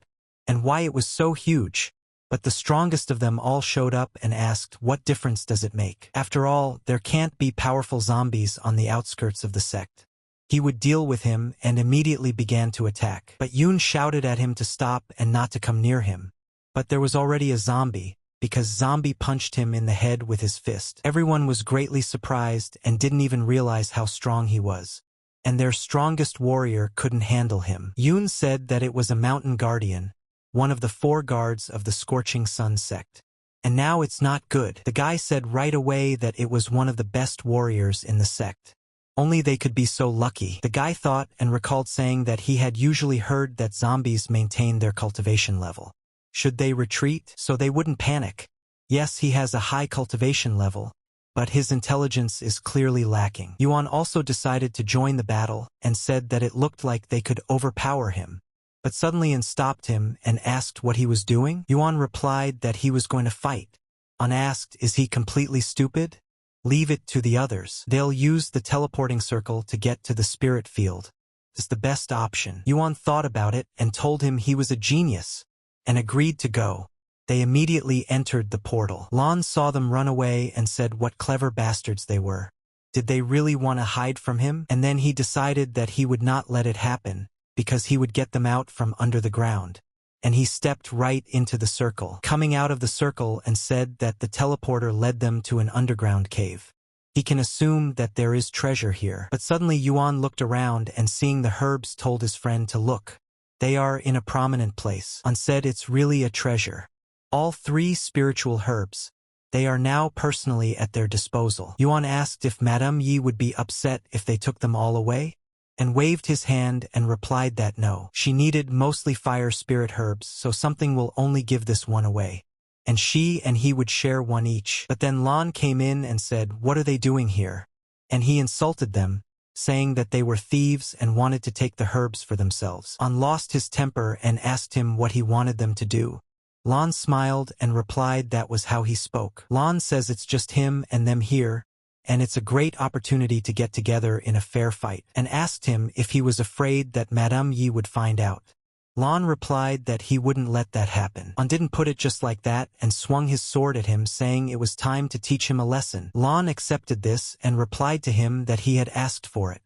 and why it was so huge. But the strongest of them all showed up and asked, what difference does it make? After all, there can't be powerful zombies on the outskirts of the sect. He would deal with him and immediately began to attack. But Yoon shouted at him to stop and not to come near him. But there was already a zombie, because zombie punched him in the head with his fist. Everyone was greatly surprised and didn't even realize how strong he was. And their strongest warrior couldn't handle him. Yoon said that it was a mountain guardian, one of the 4 guards of the Scorching Sun sect. And now it's not good. The guy said right away that it was one of the best warriors in the sect. Only they could be so lucky. The guy thought and recalled saying that he had usually heard that zombies maintain their cultivation level. Should they retreat so they wouldn't panic? Yes, he has a high cultivation level, but his intelligence is clearly lacking. Yuan also decided to join the battle and said that it looked like they could overpower him. But suddenly stopped him and asked what he was doing. Yuan replied that he was going to fight. Unasked, is he completely stupid? Leave it to the others. They'll use the teleporting circle to get to the spirit field. It's the best option. Yuan thought about it and told him he was a genius, and agreed to go. They immediately entered the portal. Lan saw them run away and said what clever bastards they were. Did they really want to hide from him? And then he decided that he would not let it happen, because he would get them out from under the ground. And he stepped right into the circle, coming out of the circle, and said that the teleporter led them to an underground cave. He can assume that there is treasure here. But suddenly Yuan looked around and seeing the herbs told his friend to look. They are in a prominent place. And said it's really a treasure. All 3 spiritual herbs. They are now personally at their disposal. Yuan asked if Madame Yi would be upset if they took them all away, and waved his hand and replied that no. She needed mostly fire spirit herbs, so something will only give this one away. And she and he would share one each. But then Lan came in and said, what are they doing here? And he insulted them, saying that they were thieves and wanted to take the herbs for themselves. An lost his temper and asked him what he wanted them to do. Lan smiled and replied that was how he spoke. Lan says it's just him and them here, and it's a great opportunity to get together in a fair fight, and asked him if he was afraid that Madame Yi would find out. Lan replied that he wouldn't let that happen. An didn't put it just like that and swung his sword at him, saying it was time to teach him a lesson. Lan accepted this and replied to him that he had asked for it,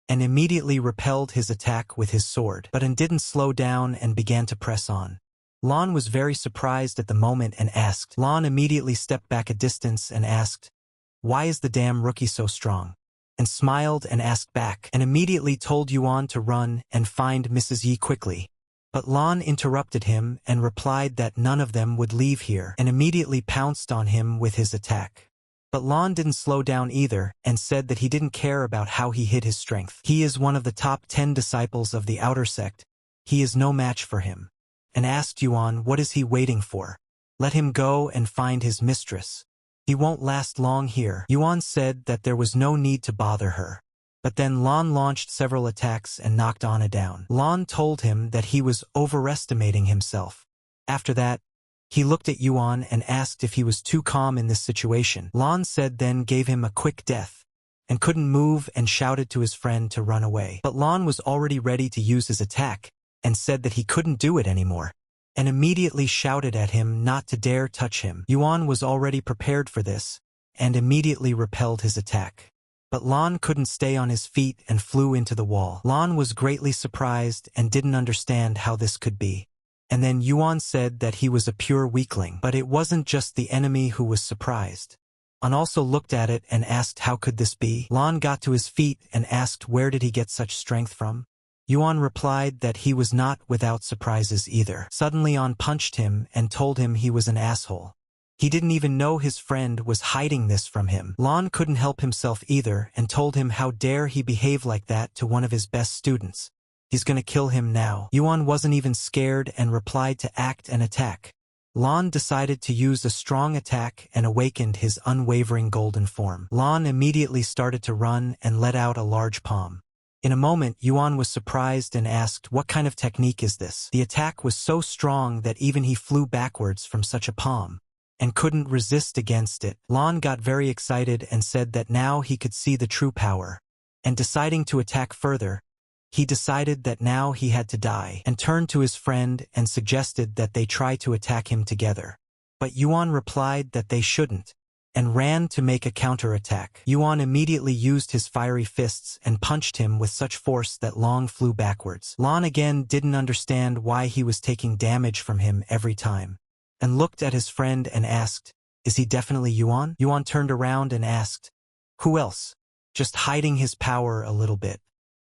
and immediately repelled his attack with his sword. But An didn't slow down and began to press on. Lan was very surprised at the moment and asked. Lan immediately stepped back a distance and asked, why is the damn rookie so strong? And smiled and asked back, and immediately told Yuan to run and find Mrs. Yi quickly. But Lan interrupted him and replied that none of them would leave here, and immediately pounced on him with his attack. But Lan didn't slow down either, and said that he didn't care about how he hid his strength. He is one of the top 10 disciples of the outer sect. He is no match for him. And asked Yuan what is he waiting for? Let him go and find his mistress. He won't last long here. Yuan said that there was no need to bother her. But then Lan launched several attacks and knocked Anna down. Lan told him that he was overestimating himself. After that, he looked at Yuan and asked if he was too calm in this situation. Lan said then gave him a quick death, and couldn't move and shouted to his friend to run away. But Lan was already ready to use his attack, and said that he couldn't do it anymore, and immediately shouted at him not to dare touch him. Yuan was already prepared for this, and immediately repelled his attack. But Lan couldn't stay on his feet and flew into the wall. Lan was greatly surprised and didn't understand how this could be. And then Yuan said that he was a pure weakling. But it wasn't just the enemy who was surprised. An also looked at it and asked how could this be? Lan got to his feet and asked where did he get such strength from? Yuan replied that he was not without surprises either. Suddenly An punched him and told him he was an asshole. He didn't even know his friend was hiding this from him. Lan couldn't help himself either and told him how dare he behave like that to one of his best students. He's gonna kill him now. Yuan wasn't even scared and replied to act and attack. Lan decided to use a strong attack and awakened his unwavering golden form. Lan immediately started to run and let out a large palm. In a moment, Yuan was surprised and asked, what kind of technique is this? The attack was so strong that even he flew backwards from such a palm, and couldn't resist against it. Lan got very excited and said that now he could see the true power. And deciding to attack further, he decided that now he had to die, and turned to his friend and suggested that they try to attack him together. But Yuan replied that they shouldn't, and ran to make a counterattack. Yuan immediately used his fiery fists and punched him with such force that Lan flew backwards. Lan again didn't understand why he was taking damage from him every time, and looked at his friend and asked, is he definitely Yuan? Yuan turned around and asked, who else? Just hiding his power a little bit,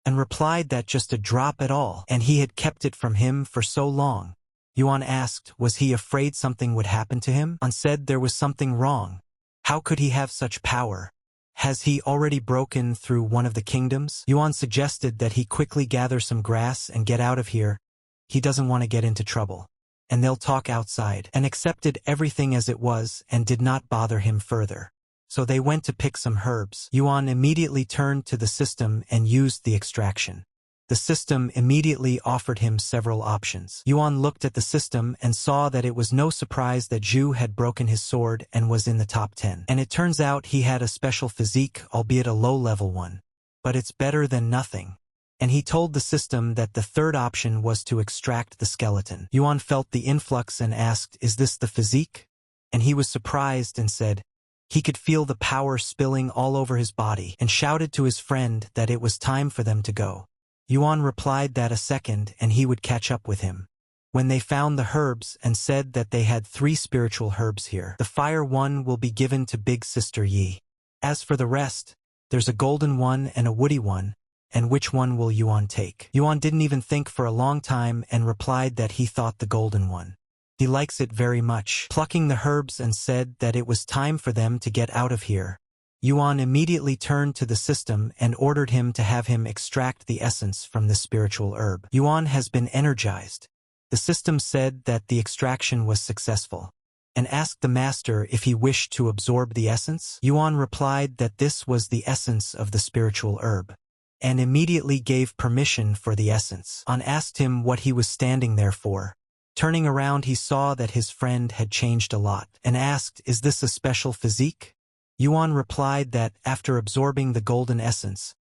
and replied that just a drop at all, and he had kept it from him for so long. Yuan asked, was he afraid something would happen to him? An said there was something wrong. How could he have such power? Has he already broken through one of the kingdoms? Yuan suggested that he quickly gather some grass and get out of here. He doesn't want to get into trouble. And they'll talk outside. And accepted everything as it was and did not bother him further. So they went to pick some herbs. Yuan immediately turned to the system and used the extraction. The system immediately offered him several options. Yuan looked at the system and saw that it was no surprise that Zhu had broken his sword and was in the top 10. And it turns out he had a special physique, albeit a low-level one. But it's better than nothing. And he told the system that the third option was to extract the skeleton. Yuan felt the influx and asked, "Is this the physique?" And he was surprised and said he could feel the power spilling all over his body and shouted to his friend that it was time for them to go. Yuan replied that a second and he would catch up with him. When they found the herbs and said that they had 3 spiritual herbs here, the fire one will be given to Big Sister Yi. As for the rest, there's a golden one and a woody one, and which one will Yuan take? Yuan didn't even think for a long time and replied that he thought the golden one. He likes it very much. Plucking the herbs and said that it was time for them to get out of here. Yuan immediately turned to the system and ordered him to have him extract the essence from the spiritual herb. Yuan has been energized. The system said that the extraction was successful, and asked the master if he wished to absorb the essence. Yuan replied that this was the essence of the spiritual herb, and immediately gave permission for the essence. An asked him what he was standing there for. Turning around, he saw that his friend had changed a lot, and asked, "Is this a special physique?" Yuan replied that, after absorbing the golden essence,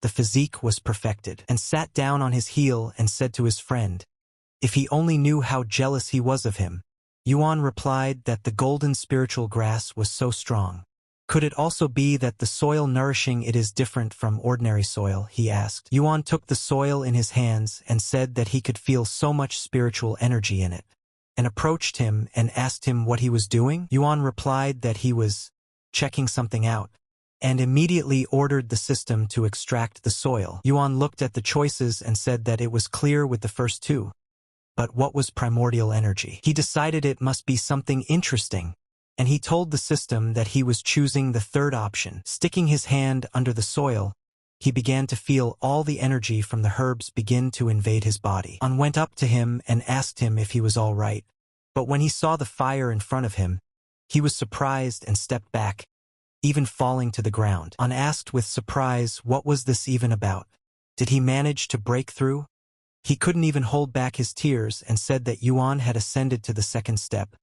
the physique was perfected, and sat down on his heel and said to his friend, if he only knew how jealous he was of him. Yuan replied that the golden spiritual grass was so strong. Could it also be that the soil nourishing it is different from ordinary soil, he asked. Yuan took the soil in his hands and said that he could feel so much spiritual energy in it, and approached him and asked him what he was doing. Yuan replied that he was checking something out, and immediately ordered the system to extract the soil. Yuan looked at the choices and said that it was clear with the first 2. But what was primordial energy? He decided it must be something interesting, and he told the system that he was choosing the third option. Sticking his hand under the soil, he began to feel all the energy from the herbs begin to invade his body. An went up to him and asked him if he was all right, but when he saw the fire in front of him, he was surprised and stepped back, even falling to the ground. An asked with surprise what was this even about. Did he manage to break through? He couldn't even hold back his tears and said that Yuan had ascended to the second step.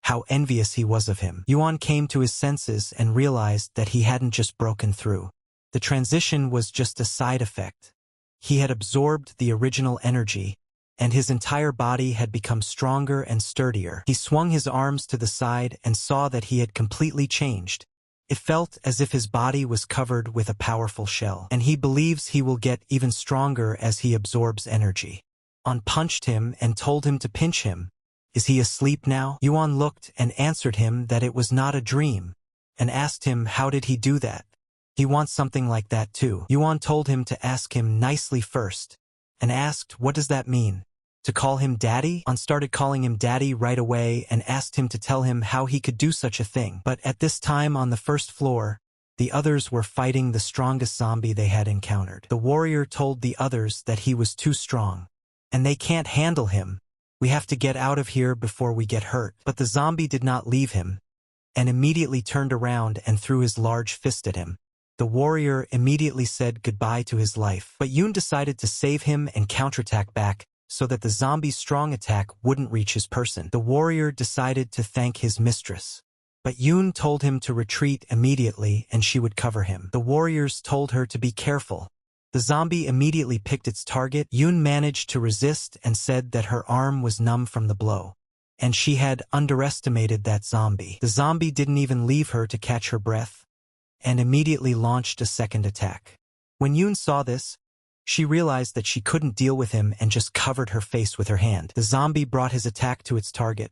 How envious he was of him. Yuan came to his senses and realized that he hadn't just broken through. The transition was just a side effect. He had absorbed the original energy, and his entire body had become stronger and sturdier. He swung his arms to the side and saw that he had completely changed. It felt as if his body was covered with a powerful shell, and he believes he will get even stronger as he absorbs energy. An punched him and told him to pinch him. Is he asleep now? Yuan looked and answered him that it was not a dream, and asked him how did he do that. He wants something like that too. Yuan told him to ask him nicely first, and asked what does that mean? To call him daddy? An started calling him daddy right away and asked him to tell him how he could do such a thing. But at this time on the first floor, the others were fighting the strongest zombie they had encountered. The warrior told the others that he was too strong, and they can't handle him. We have to get out of here before we get hurt. But the zombie did not leave him, and immediately turned around and threw his large fist at him. The warrior immediately said goodbye to his life. But Yoon decided to save him and counterattack back, so that the zombie's strong attack wouldn't reach his person. The warrior decided to thank his mistress, but Yoon told him to retreat immediately and she would cover him. The warriors told her to be careful. The zombie immediately picked its target. Yoon managed to resist and said that her arm was numb from the blow, and she had underestimated that zombie. The zombie didn't even leave her to catch her breath, and immediately launched a second attack. When Yoon saw this, she realized that she couldn't deal with him and just covered her face with her hand. The zombie brought his attack to its target,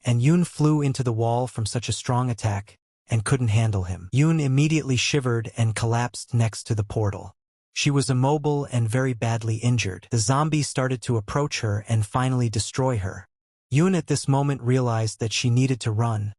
and Yoon flew into the wall from such a strong attack and couldn't handle him. Yoon immediately shivered and collapsed next to the portal. She was immobile and very badly injured. The zombie started to approach her and finally destroy her. Yoon at this moment realized that she needed to run,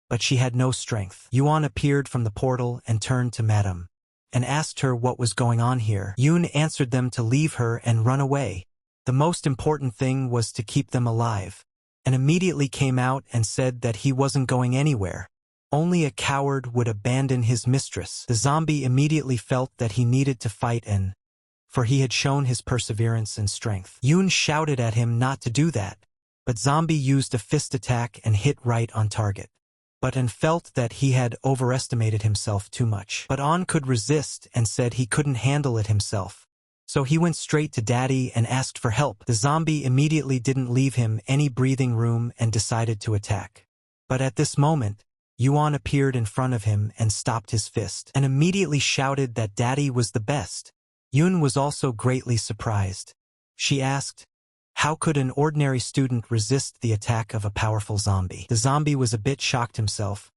but she had no strength. Yuan appeared from the portal and turned to Madame, and asked her what was going on here. Yoon answered them to leave her and run away. The most important thing was to keep them alive, and immediately came out and said that he wasn't going anywhere. Only a coward would abandon his mistress. The zombie immediately felt that he needed to fight and for he had shown his perseverance and strength. Yoon shouted at him not to do that, but Zombie used a fist attack and hit right on target. But An felt that he had overestimated himself too much. But An could resist and said he couldn't handle it himself. So he went straight to Daddy and asked for help. The zombie immediately didn't leave him any breathing room and decided to attack. But at this moment, Yuan appeared in front of him and stopped his fist, and immediately shouted that Daddy was the best. Yoon was also greatly surprised. She asked, how could an ordinary student resist the attack of a powerful zombie? The zombie was a bit shocked himself,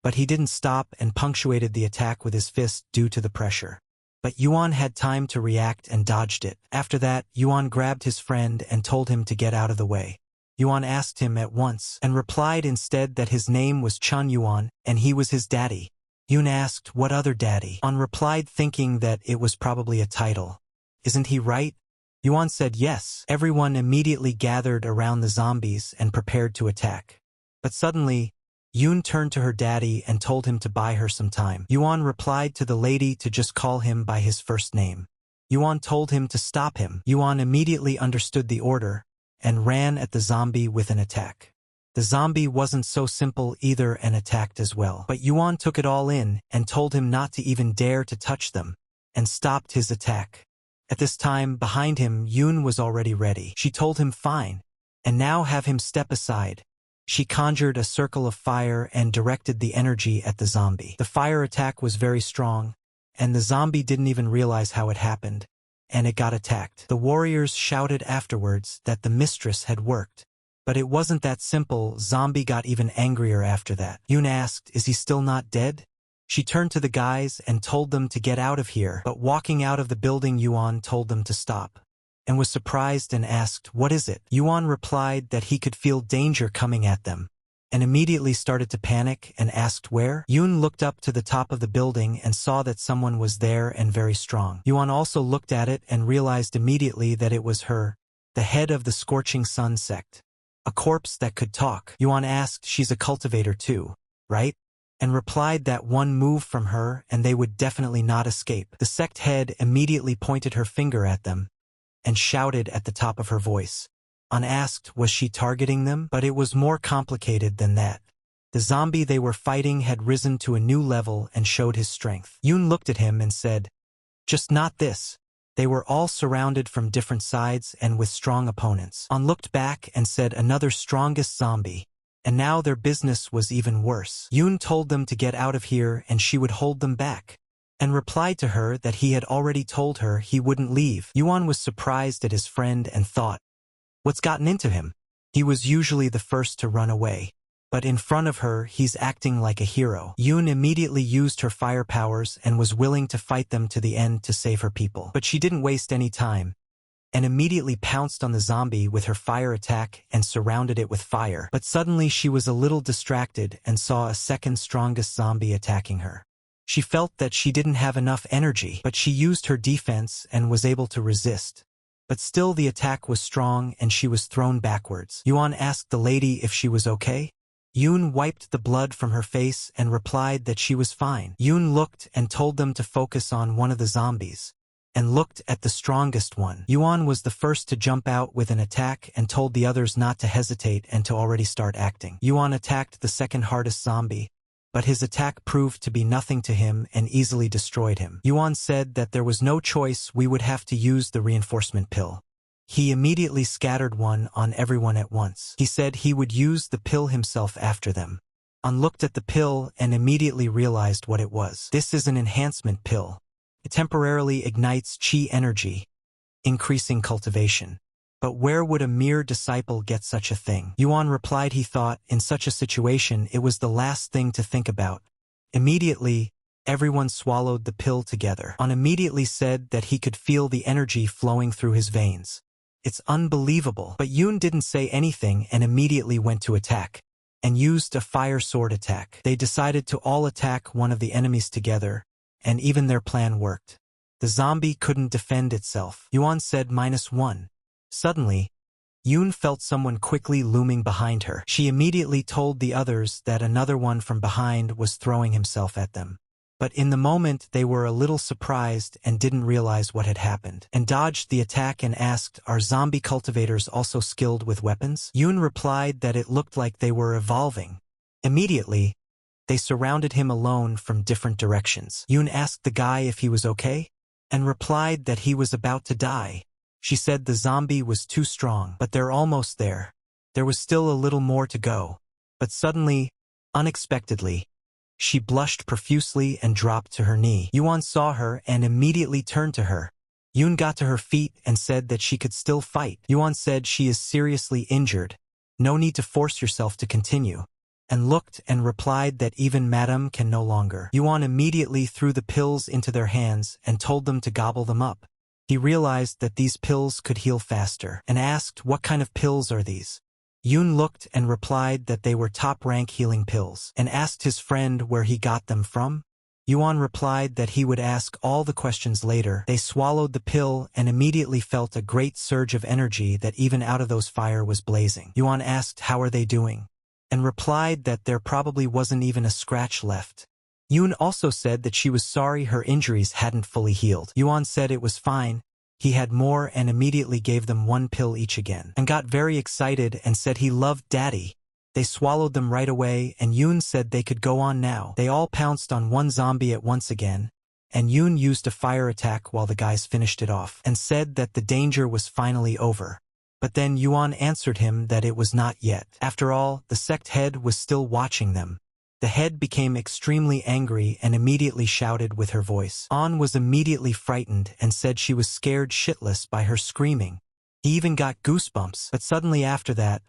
but he didn't stop and punctuated the attack with his fist due to the pressure. But Yuan had time to react and dodged it. After that, Yuan grabbed his friend and told him to get out of the way. Yuan asked him at once and replied instead that his name was Chun Yuan and he was his daddy. Yoon asked, what other daddy? An replied thinking that it was probably a title. Isn't he right? Yuan said yes. Everyone immediately gathered around the zombies and prepared to attack. But suddenly, Yoon turned to her daddy and told him to buy her some time. Yuan replied to the lady to just call him by his first name. Yuan told him to stop him. Yuan immediately understood the order and ran at the zombie with an attack. The zombie wasn't so simple either and attacked as well. But Yuan took it all in and told him not to even dare to touch them and stopped his attack. At this time, behind him, Yoon was already ready. She told him fine, and now have him step aside. She conjured a circle of fire and directed the energy at the zombie. The fire attack was very strong, and the zombie didn't even realize how it happened, and it got attacked. The warriors shouted afterwards that the mistress had worked. But it wasn't that simple. Zombie got even angrier after that. Yoon asked, is he still not dead? She turned to the guys and told them to get out of here, but walking out of the building, Yuan told them to stop, and was surprised and asked, what is it? Yuan replied that he could feel danger coming at them, and immediately started to panic and asked where? Yoon looked up to the top of the building and saw that someone was there and very strong. Yuan also looked at it and realized immediately that it was her, the head of the Scorching Sun sect. A corpse that could talk. Yuan asked, she's a cultivator too, right? And replied that one move from her and they would definitely not escape. The sect head immediately pointed her finger at them and shouted at the top of her voice. An asked, was she targeting them? But it was more complicated than that. The zombie they were fighting had risen to a new level and showed his strength. Yoon looked at him and said, just not this. They were all surrounded from different sides and with strong opponents. An looked back and said another strongest zombie. And now their business was even worse. Yoon told them to get out of here and she would hold them back, and replied to her that he had already told her he wouldn't leave. Yuan was surprised at his friend and thought, what's gotten into him? He was usually the first to run away, but in front of her he's acting like a hero. Yoon immediately used her fire powers and was willing to fight them to the end to save her people. But she didn't waste any time, and immediately pounced on the zombie with her fire attack and surrounded it with fire. But suddenly she was a little distracted and saw a second strongest zombie attacking her. She felt that she didn't have enough energy, but she used her defense and was able to resist. But still the attack was strong and she was thrown backwards. Yuan asked the lady if she was okay. Yoon wiped the blood from her face and replied that she was fine. Yoon looked and told them to focus on one of the zombies, and looked at the strongest one. Yuan was the first to jump out with an attack and told the others not to hesitate and to already start acting. Yuan attacked the second hardest zombie, but his attack proved to be nothing to him and easily destroyed him. Yuan said that there was no choice, we would have to use the reinforcement pill. He immediately scattered one on everyone at once. He said he would use the pill himself after them. An looked at the pill and immediately realized what it was. This is an enhancement pill. It temporarily ignites chi energy, increasing cultivation. But where would a mere disciple get such a thing? Yuan replied he thought, in such a situation, it was the last thing to think about. Immediately, everyone swallowed the pill together. An immediately said that he could feel the energy flowing through his veins. It's unbelievable. But Yoon didn't say anything and immediately went to attack, and used a fire sword attack. They decided to all attack one of the enemies together, and even their plan worked. The zombie couldn't defend itself. Yuan said -1. Suddenly, Yoon felt someone quickly looming behind her. She immediately told the others that another one from behind was throwing himself at them. But in the moment they were a little surprised and didn't realize what had happened, and dodged the attack and asked, "Are zombie cultivators also skilled with weapons?" Yoon replied that it looked like they were evolving. Immediately, they surrounded him alone from different directions. Yoon asked the guy if he was okay, and replied that he was about to die. She said the zombie was too strong, but they're almost there. There was still a little more to go. But suddenly, unexpectedly, she blushed profusely and dropped to her knee. Yuan saw her and immediately turned to her. Yoon got to her feet and said that she could still fight. Yuan said she is seriously injured. No need to force yourself to continue. And looked and replied that even Madame can no longer. Yuan immediately threw the pills into their hands and told them to gobble them up. He realized that these pills could heal faster and asked, "What kind of pills are these?" Yoon looked and replied that they were top-rank healing pills, and asked his friend where he got them from. Yuan replied that he would ask all the questions later. They swallowed the pill and immediately felt a great surge of energy that even out of those fire was blazing. Yuan asked how are they doing, and replied that there probably wasn't even a scratch left. Yoon also said that she was sorry her injuries hadn't fully healed. Yuan said it was fine. He had more and immediately gave them one pill each again, and got very excited and said he loved Daddy. They swallowed them right away, and Yoon said they could go on now. They all pounced on one zombie at once again, and Yoon used a fire attack while the guys finished it off, and said that the danger was finally over. But then Yuan answered him that it was not yet. After all, the sect head was still watching them. The head became extremely angry and immediately shouted with her voice. An was immediately frightened and said she was scared shitless by her screaming. He even got goosebumps. But suddenly after that,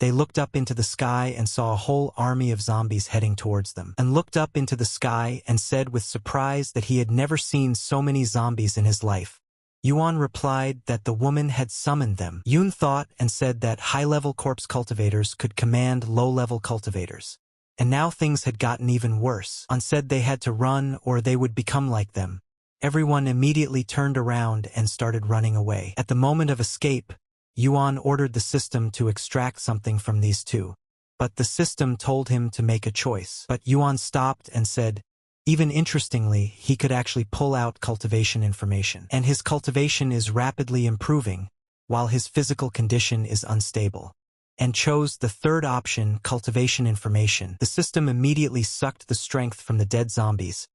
they looked up into the sky and saw a whole army of zombies heading towards them, and looked up into the sky and said with surprise that he had never seen so many zombies in his life. Yuan replied that the woman had summoned them. Yoon thought and said that high-level corpse cultivators could command low-level cultivators. And now things had gotten even worse. An said they had to run or they would become like them. Everyone immediately turned around and started running away. At the moment of escape, Yuan ordered the system to extract something from these two. But the system told him to make a choice. But Yuan stopped and said, even interestingly, he could actually pull out cultivation information. And his cultivation is rapidly improving, while his physical condition is unstable. And chose the third option, cultivation information. The system immediately sucked the strength from the dead zombies,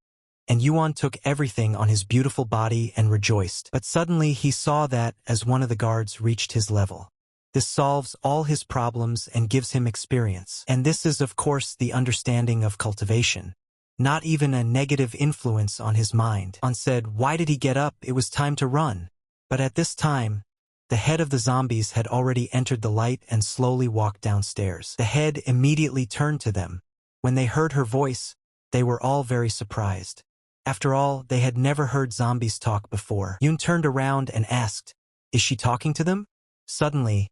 and Yuan took everything on his beautiful body and rejoiced. But suddenly he saw that, as one of the guards reached his level. This solves all his problems and gives him experience. And this is of course the understanding of cultivation. Not even a negative influence on his mind. An said, why did he get up? It was time to run. But at this time, the head of the zombies had already entered the light and slowly walked downstairs. The head immediately turned to them. When they heard her voice, they were all very surprised. After all, they had never heard zombies talk before. Yoon turned around and asked, is she talking to them? Suddenly,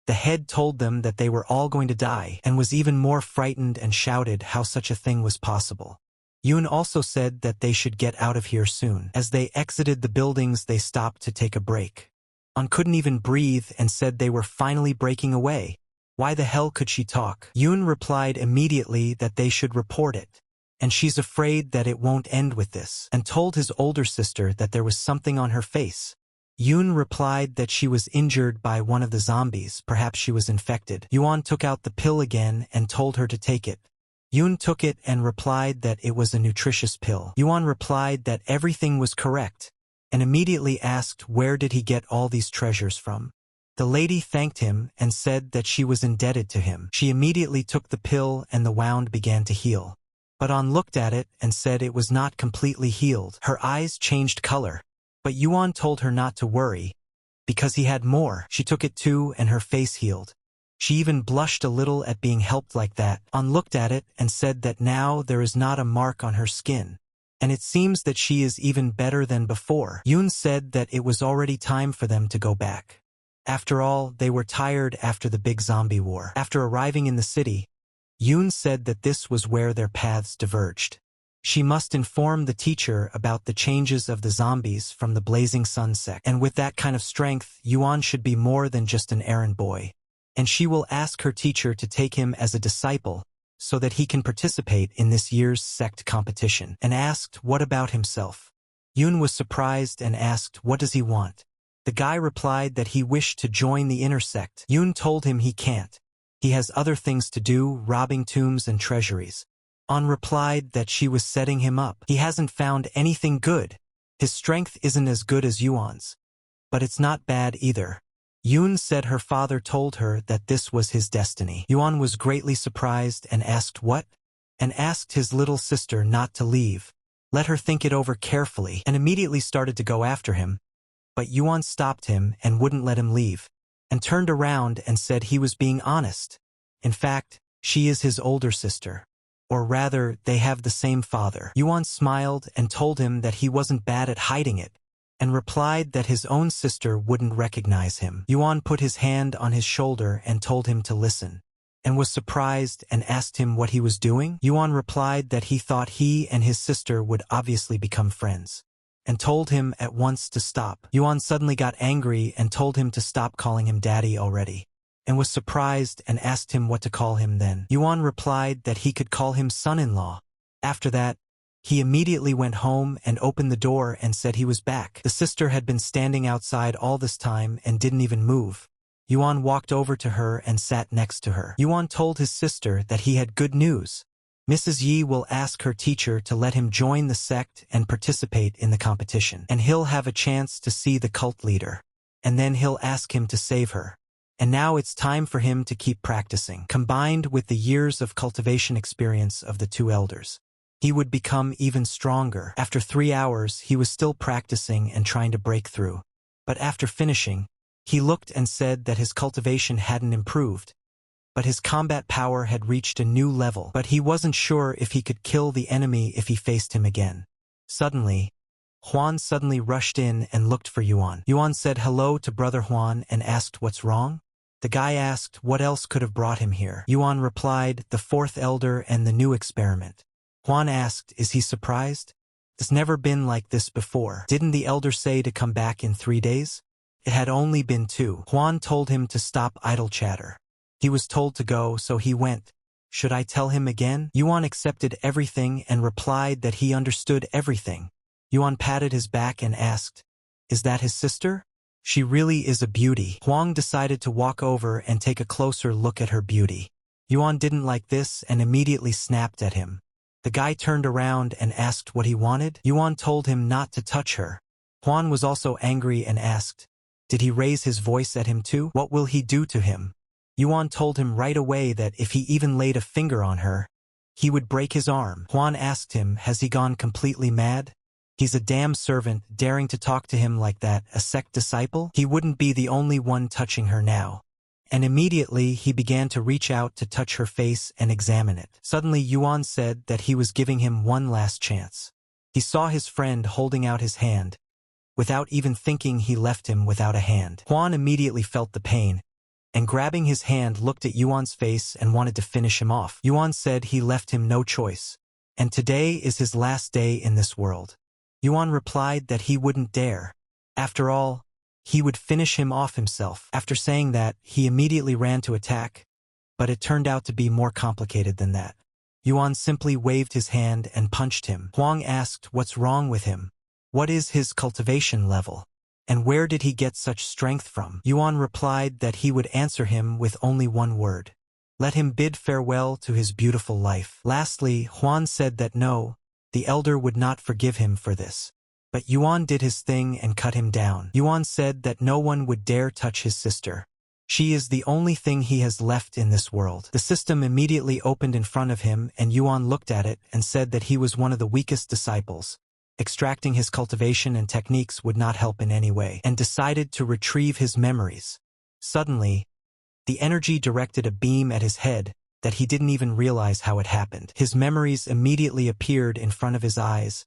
the head told them that they were all going to die, and was even more frightened and shouted how such a thing was possible. Yoon also said that they should get out of here soon. As they exited the buildings, they stopped to take a break. An couldn't even breathe and said they were finally breaking away. Why the hell could she talk? Yoon replied immediately that they should report it, and she's afraid that it won't end with this, and told his older sister that there was something on her face. Yoon replied that she was injured by one of the zombies, perhaps she was infected. Yuan took out the pill again and told her to take it. Yoon took it and replied that it was a nutritious pill. Yuan replied that everything was correct, and immediately asked where did he get all these treasures from. The lady thanked him and said that she was indebted to him. She immediately took the pill and the wound began to heal. But An looked at it and said it was not completely healed. Her eyes changed color. But Yuan told her not to worry, because he had more. She took it too and her face healed. She even blushed a little at being helped like that. An looked at it and said that now there is not a mark on her skin, and it seems that she is even better than before. Yoon said that it was already time for them to go back. After all, they were tired after the big zombie war. After arriving in the city, Yoon said that this was where their paths diverged. She must inform the teacher about the changes of the zombies from the Blazing Sun sect. And with that kind of strength, Yuan should be more than just an errand boy. And she will ask her teacher to take him as a disciple, so that he can participate in this year's sect competition, and asked what about himself. Yoon was surprised and asked what does he want. The guy replied that he wished to join the inner sect. Yoon told him he can't. He has other things to do, robbing tombs and treasuries. An replied that she was setting him up. He hasn't found anything good. His strength isn't as good as Yuan's. But it's not bad either. Yoon said her father told her that this was his destiny. Yuan was greatly surprised and asked what? And asked his little sister not to leave. Let her think it over carefully, and immediately started to go after him. But Yuan stopped him and wouldn't let him leave, and turned around and said he was being honest. In fact, she is his older sister. Or rather, they have the same father. Yuan smiled and told him that he wasn't bad at hiding it, and replied that his own sister wouldn't recognize him. Yuan put his hand on his shoulder and told him to listen, and was surprised and asked him what he was doing. Yuan replied that he thought he and his sister would obviously become friends, and told him at once to stop. Yuan suddenly got angry and told him to stop calling him daddy already, and was surprised and asked him what to call him then. Yuan replied that he could call him son-in-law. After that, he immediately went home and opened the door and said he was back. The sister had been standing outside all this time and didn't even move. Yuan walked over to her and sat next to her. Yuan told his sister that he had good news. Mrs. Yi will ask her teacher to let him join the sect and participate in the competition, and he'll have a chance to see the cult leader, and then he'll ask him to save her. And now it's time for him to keep practicing. Combined with the years of cultivation experience of the two elders, he would become even stronger. After 3 hours, he was still practicing and trying to break through. But after finishing, he looked and said that his cultivation hadn't improved, but his combat power had reached a new level. But he wasn't sure if he could kill the enemy if he faced him again. Suddenly, Huan suddenly rushed in and looked for Yuan. Yuan said hello to brother Huan and asked what's wrong. The guy asked what else could have brought him here. Yuan replied, the fourth elder and the new experiment. Huan asked, is he surprised? It's never been like this before. Didn't the elder say to come back in 3 days? It had only been 2. Huan told him to stop idle chatter. He was told to go, so he went. Should I tell him again? Yuan accepted everything and replied that he understood everything. Yuan patted his back and asked, is that his sister? She really is a beauty. Huang decided to walk over and take a closer look at her beauty. Yuan didn't like this and immediately snapped at him. The guy turned around and asked what he wanted. Yuan told him not to touch her. Huan was also angry and asked, did he raise his voice at him too? What will he do to him? Yuan told him right away that if he even laid a finger on her, he would break his arm. Huan asked him, has he gone completely mad? He's a damn servant, daring to talk to him like that, a sect disciple? He wouldn't be the only one touching her now. And immediately he began to reach out to touch her face and examine it. Suddenly Yuan said that he was giving him one last chance. He saw his friend holding out his hand. Without even thinking, he left him without a hand. Huan immediately felt the pain, and grabbing his hand looked at Yuan's face and wanted to finish him off. Yuan said he left him no choice, and today is his last day in this world. Yuan replied that he wouldn't dare. After all, he would finish him off himself. After saying that, he immediately ran to attack, but it turned out to be more complicated than that. Yuan simply waved his hand and punched him. Huang asked what's wrong with him. What is his cultivation level? And where did he get such strength from? Yuan replied that he would answer him with only one word. Let him bid farewell to his beautiful life. Lastly, Huan said that no, the elder would not forgive him for this. But Yuan did his thing and cut him down. Yuan said that no one would dare touch his sister. She is the only thing he has left in this world. The system immediately opened in front of him, and Yuan looked at it and said that he was one of the weakest disciples. Extracting his cultivation and techniques would not help in any way, and decided to retrieve his memories. Suddenly, the energy directed a beam at his head that he didn't even realize how it happened. His memories immediately appeared in front of his eyes,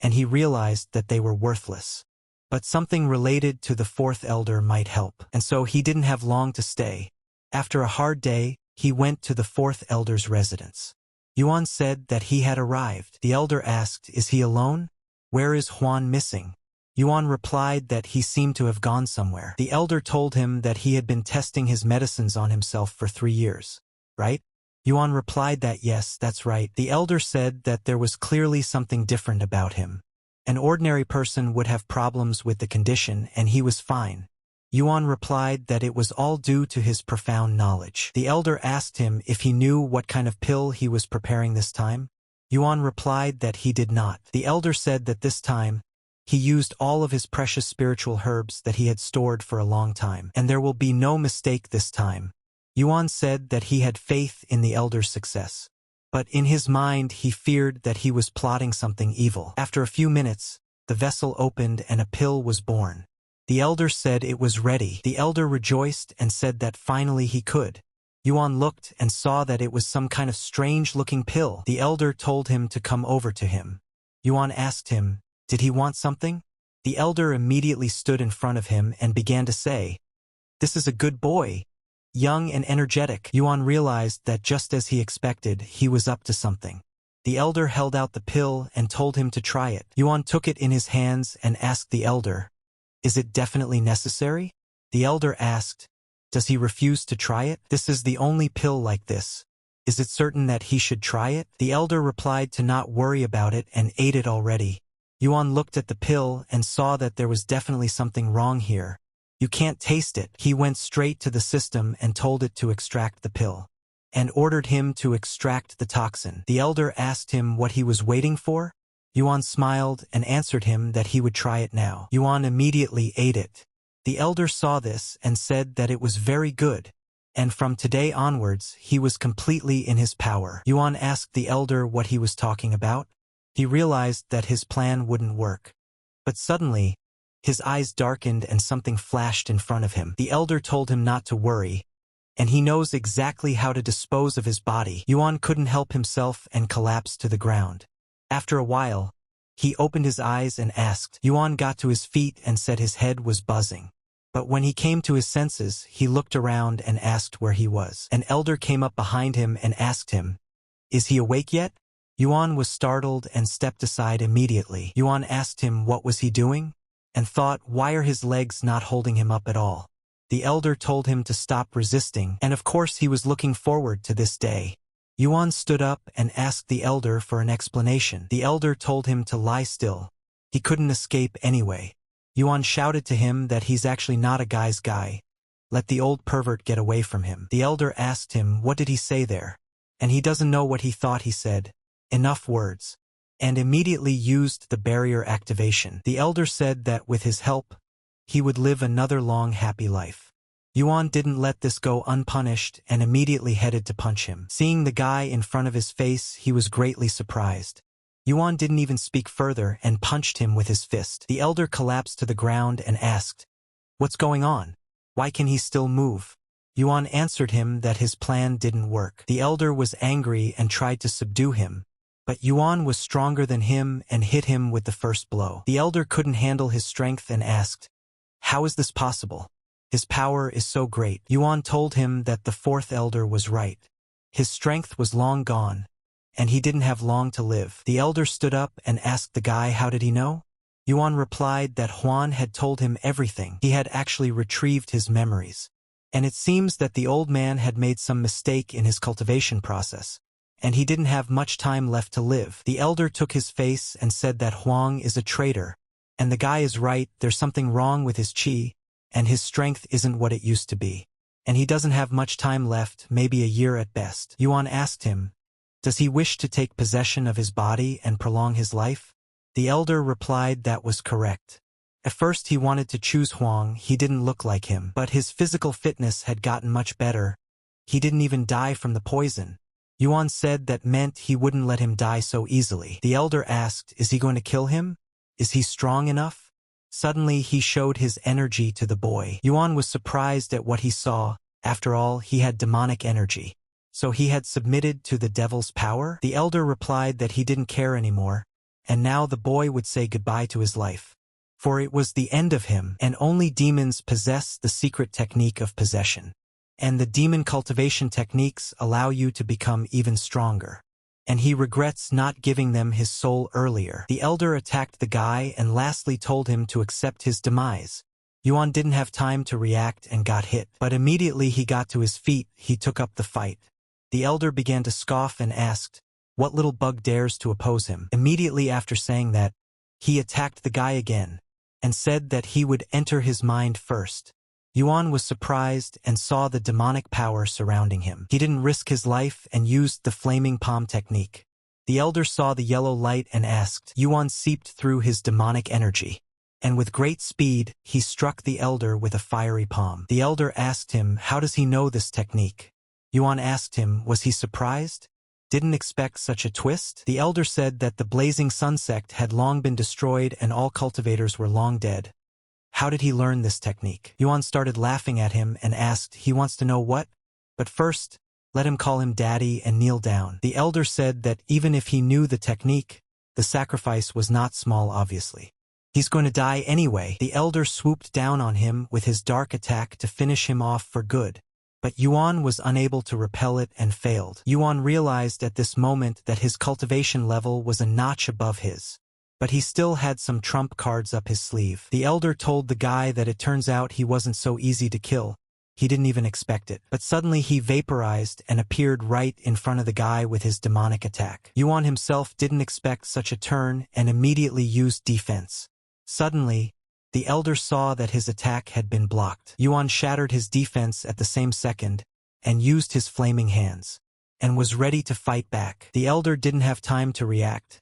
and he realized that they were worthless. But something related to the fourth elder might help, and so he didn't have long to stay. After a hard day, he went to the fourth elder's residence. Yuan said that he had arrived. The elder asked, is he alone? Where is Huan missing? Yuan replied that he seemed to have gone somewhere. The elder told him that he had been testing his medicines on himself for 3 years, right? Yuan replied that yes, that's right. The elder said that there was clearly something different about him. An ordinary person would have problems with the condition, and he was fine. Yuan replied that it was all due to his profound knowledge. The elder asked him if he knew what kind of pill he was preparing this time. Yuan replied that he did not. The elder said that this time, he used all of his precious spiritual herbs that he had stored for a long time, and there will be no mistake this time. Yuan said that he had faith in the elder's success. But in his mind he feared that he was plotting something evil. After a few minutes, the vessel opened and a pill was born. The elder said it was ready. The elder rejoiced and said that finally he could. Yuan looked and saw that it was some kind of strange-looking pill. The elder told him to come over to him. Yuan asked him, did he want something? The elder immediately stood in front of him and began to say, "This is a good boy. Young and energetic." Yuan realized that just as he expected, he was up to something. The elder held out the pill and told him to try it. Yuan took it in his hands and asked the elder, "Is it definitely necessary?" The elder asked, "Does he refuse to try it? This is the only pill like this. Is it certain that he should try it?" The elder replied to not worry about it and ate it already. Yuan looked at the pill and saw that there was definitely something wrong here. "You can't taste it." He went straight to the system and told it to extract the pill, and ordered him to extract the toxin. The elder asked him what he was waiting for. Yuan smiled and answered him that he would try it now. Yuan immediately ate it. The elder saw this and said that it was very good, and from today onwards he was completely in his power. Yuan asked the elder what he was talking about. He realized that his plan wouldn't work. But suddenly, his eyes darkened and something flashed in front of him. The elder told him not to worry, and he knows exactly how to dispose of his body. Yuan couldn't help himself and collapsed to the ground. After a while, he opened his eyes and asked. Yuan got to his feet and said his head was buzzing. But when he came to his senses, he looked around and asked where he was. An elder came up behind him and asked him, "Is he awake yet?" Yuan was startled and stepped aside immediately. Yuan asked him what was he doing, and thought, why are his legs not holding him up at all? The elder told him to stop resisting, and of course he was looking forward to this day. Yuan stood up and asked the elder for an explanation. The elder told him to lie still. He couldn't escape anyway. Yuan shouted to him that he's actually not a guy's guy. Let the old pervert get away from him. The elder asked him what did he say there, and he doesn't know what he thought he said. Enough words. And immediately used the barrier activation. The elder said that with his help, he would live another long happy life. Yuan didn't let this go unpunished and immediately headed to punch him. Seeing the guy in front of his face, he was greatly surprised. Yuan didn't even speak further and punched him with his fist. The elder collapsed to the ground and asked, "What's going on? Why can he still move?" Yuan answered him that his plan didn't work. The elder was angry and tried to subdue him, but Yuan was stronger than him and hit him with the first blow. The elder couldn't handle his strength and asked, "How is this possible? His power is so great." Yuan told him that the fourth elder was right. His strength was long gone, and he didn't have long to live. The elder stood up and asked the guy how did he know? Yuan replied that Huan had told him everything. He had actually retrieved his memories. And it seems that the old man had made some mistake in his cultivation process, and he didn't have much time left to live. The elder took his face and said that Huang is a traitor, and the guy is right, there's something wrong with his qi, and his strength isn't what it used to be. And he doesn't have much time left, maybe a year at best. Yuan asked him, does he wish to take possession of his body and prolong his life? The elder replied that was correct. At first he wanted to choose Huang, he didn't look like him, but his physical fitness had gotten much better. He didn't even die from the poison. Yuan said that meant he wouldn't let him die so easily. The elder asked, is he going to kill him? Is he strong enough? Suddenly he showed his energy to the boy. Yuan was surprised at what he saw. After all, he had demonic energy. So he had submitted to the devil's power? The elder replied that he didn't care anymore, and now the boy would say goodbye to his life. For it was the end of him, and only demons possess the secret technique of possession. And the demon cultivation techniques allow you to become even stronger. And he regrets not giving them his soul earlier. The elder attacked the guy and lastly told him to accept his demise. Yuan didn't have time to react and got hit, but immediately he got to his feet, he took up the fight. The elder began to scoff and asked, "What little bug dares to oppose him?" Immediately after saying that, he attacked the guy again, and said that he would enter his mind first. Yuan was surprised and saw the demonic power surrounding him. He didn't risk his life and used the flaming palm technique. The elder saw the yellow light and asked. Yuan seeped through his demonic energy, and with great speed, he struck the elder with a fiery palm. The elder asked him, how does he know this technique? Yuan asked him, was he surprised? Didn't expect such a twist? The elder said that the Blazing Sun sect had long been destroyed and all cultivators were long dead. How did he learn this technique? Yuan started laughing at him and asked, he wants to know what? But first, let him call him daddy and kneel down. The elder said that even if he knew the technique, the sacrifice was not small obviously. He's going to die anyway. The elder swooped down on him with his dark attack to finish him off for good. But Yuan was unable to repel it and failed. Yuan realized at this moment that his cultivation level was a notch above his. But he still had some trump cards up his sleeve. The elder told the guy that it turns out he wasn't so easy to kill. He didn't even expect it. But suddenly he vaporized and appeared right in front of the guy with his demonic attack. Yuan himself didn't expect such a turn and immediately used defense. Suddenly, the elder saw that his attack had been blocked. Yuan shattered his defense at the same second and used his flaming hands and was ready to fight back. The elder didn't have time to react,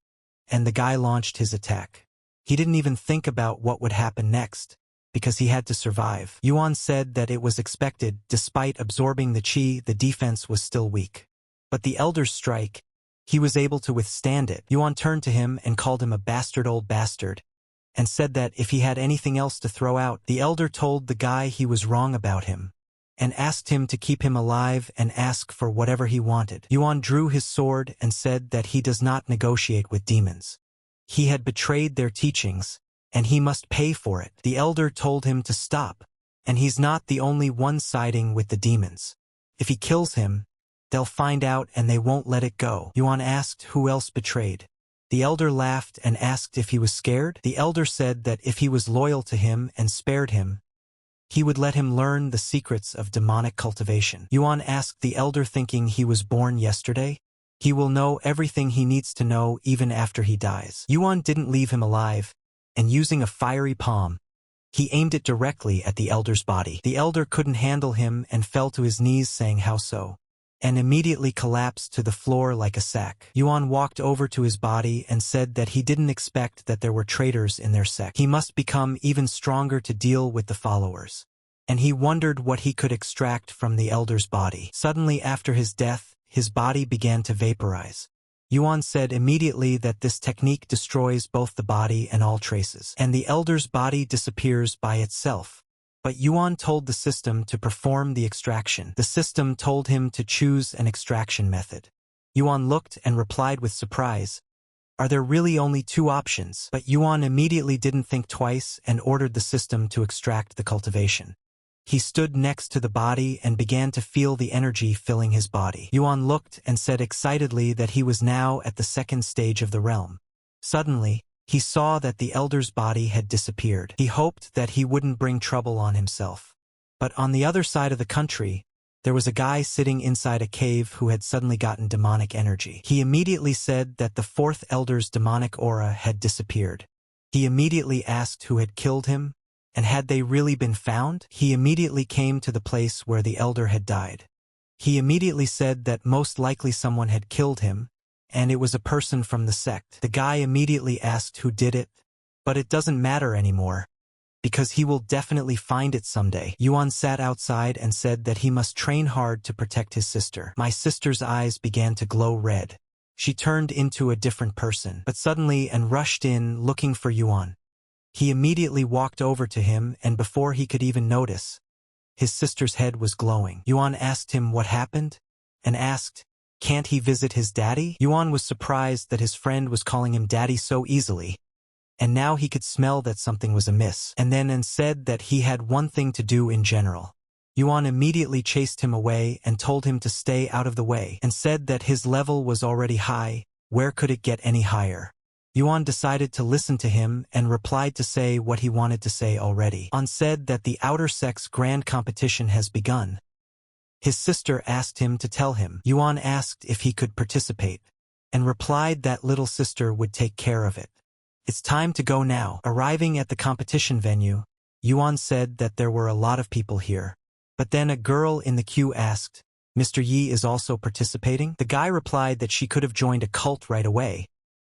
and the guy launched his attack. He didn't even think about what would happen next, because he had to survive. Yuan said that it was expected. Despite absorbing the chi, the defense was still weak. But the elder's strike, he was able to withstand it. Yuan turned to him and called him a bastard old bastard, and said that if he had anything else to throw out. The elder told the guy he was wrong about him, and asked him to keep him alive and ask for whatever he wanted. Yuan drew his sword and said that he does not negotiate with demons. He had betrayed their teachings, and he must pay for it. The elder told him to stop, and he's not the only one siding with the demons. If he kills him, they'll find out and they won't let it go. Yuan asked who else betrayed. The elder laughed and asked if he was scared. The elder said that if he was loyal to him and spared him, he would let him learn the secrets of demonic cultivation. Yuan asked the elder, thinking he was born yesterday. He will know everything he needs to know even after he dies. Yuan didn't leave him alive, and using a fiery palm, he aimed it directly at the elder's body. The elder couldn't handle him and fell to his knees saying, how so? And immediately collapsed to the floor like a sack. Yuan walked over to his body and said that he didn't expect that there were traitors in their sect. He must become even stronger to deal with the followers. And he wondered what he could extract from the elder's body. Suddenly after his death, his body began to vaporize. Yuan said immediately that this technique destroys both the body and all traces, and the elder's body disappears by itself. But Yuan told the system to perform the extraction. The system told him to choose an extraction method. Yuan looked and replied with surprise, are there really only two options? But Yuan immediately didn't think twice and ordered the system to extract the cultivation. He stood next to the body and began to feel the energy filling his body. Yuan looked and said excitedly that he was now at the second stage of the realm. Suddenly, he saw that the elder's body had disappeared. He hoped that he wouldn't bring trouble on himself. But on the other side of the country, there was a guy sitting inside a cave who had suddenly gotten demonic energy. He immediately said that the fourth elder's demonic aura had disappeared. He immediately asked who had killed him, and had they really been found? He immediately came to the place where the elder had died. He immediately said that most likely someone had killed him, and it was a person from the sect. The guy immediately asked who did it, but it doesn't matter anymore, because he will definitely find it someday. Yuan sat outside and said that he must train hard to protect his sister. My sister's eyes began to glow red. She turned into a different person, but suddenly and rushed in looking for Yuan. He immediately walked over to him, and before he could even notice, his sister's head was glowing. Yuan asked him what happened, and asked, can't he visit his daddy? Yuan was surprised that his friend was calling him daddy so easily, and now he could smell that something was amiss, and said that he had one thing to do in general. Yuan immediately chased him away and told him to stay out of the way, and said that his level was already high, where could it get any higher? Yuan decided to listen to him and replied to say what he wanted to say already. On said that the outer sect's grand competition has begun, His sister asked him to tell him. Yuan asked if he could participate, and replied that little sister would take care of it. It's time to go now. Arriving at the competition venue, Yuan said that there were a lot of people here. But then a girl in the queue asked, Mr. Yi is also participating? The guy replied that she could have joined a cult right away,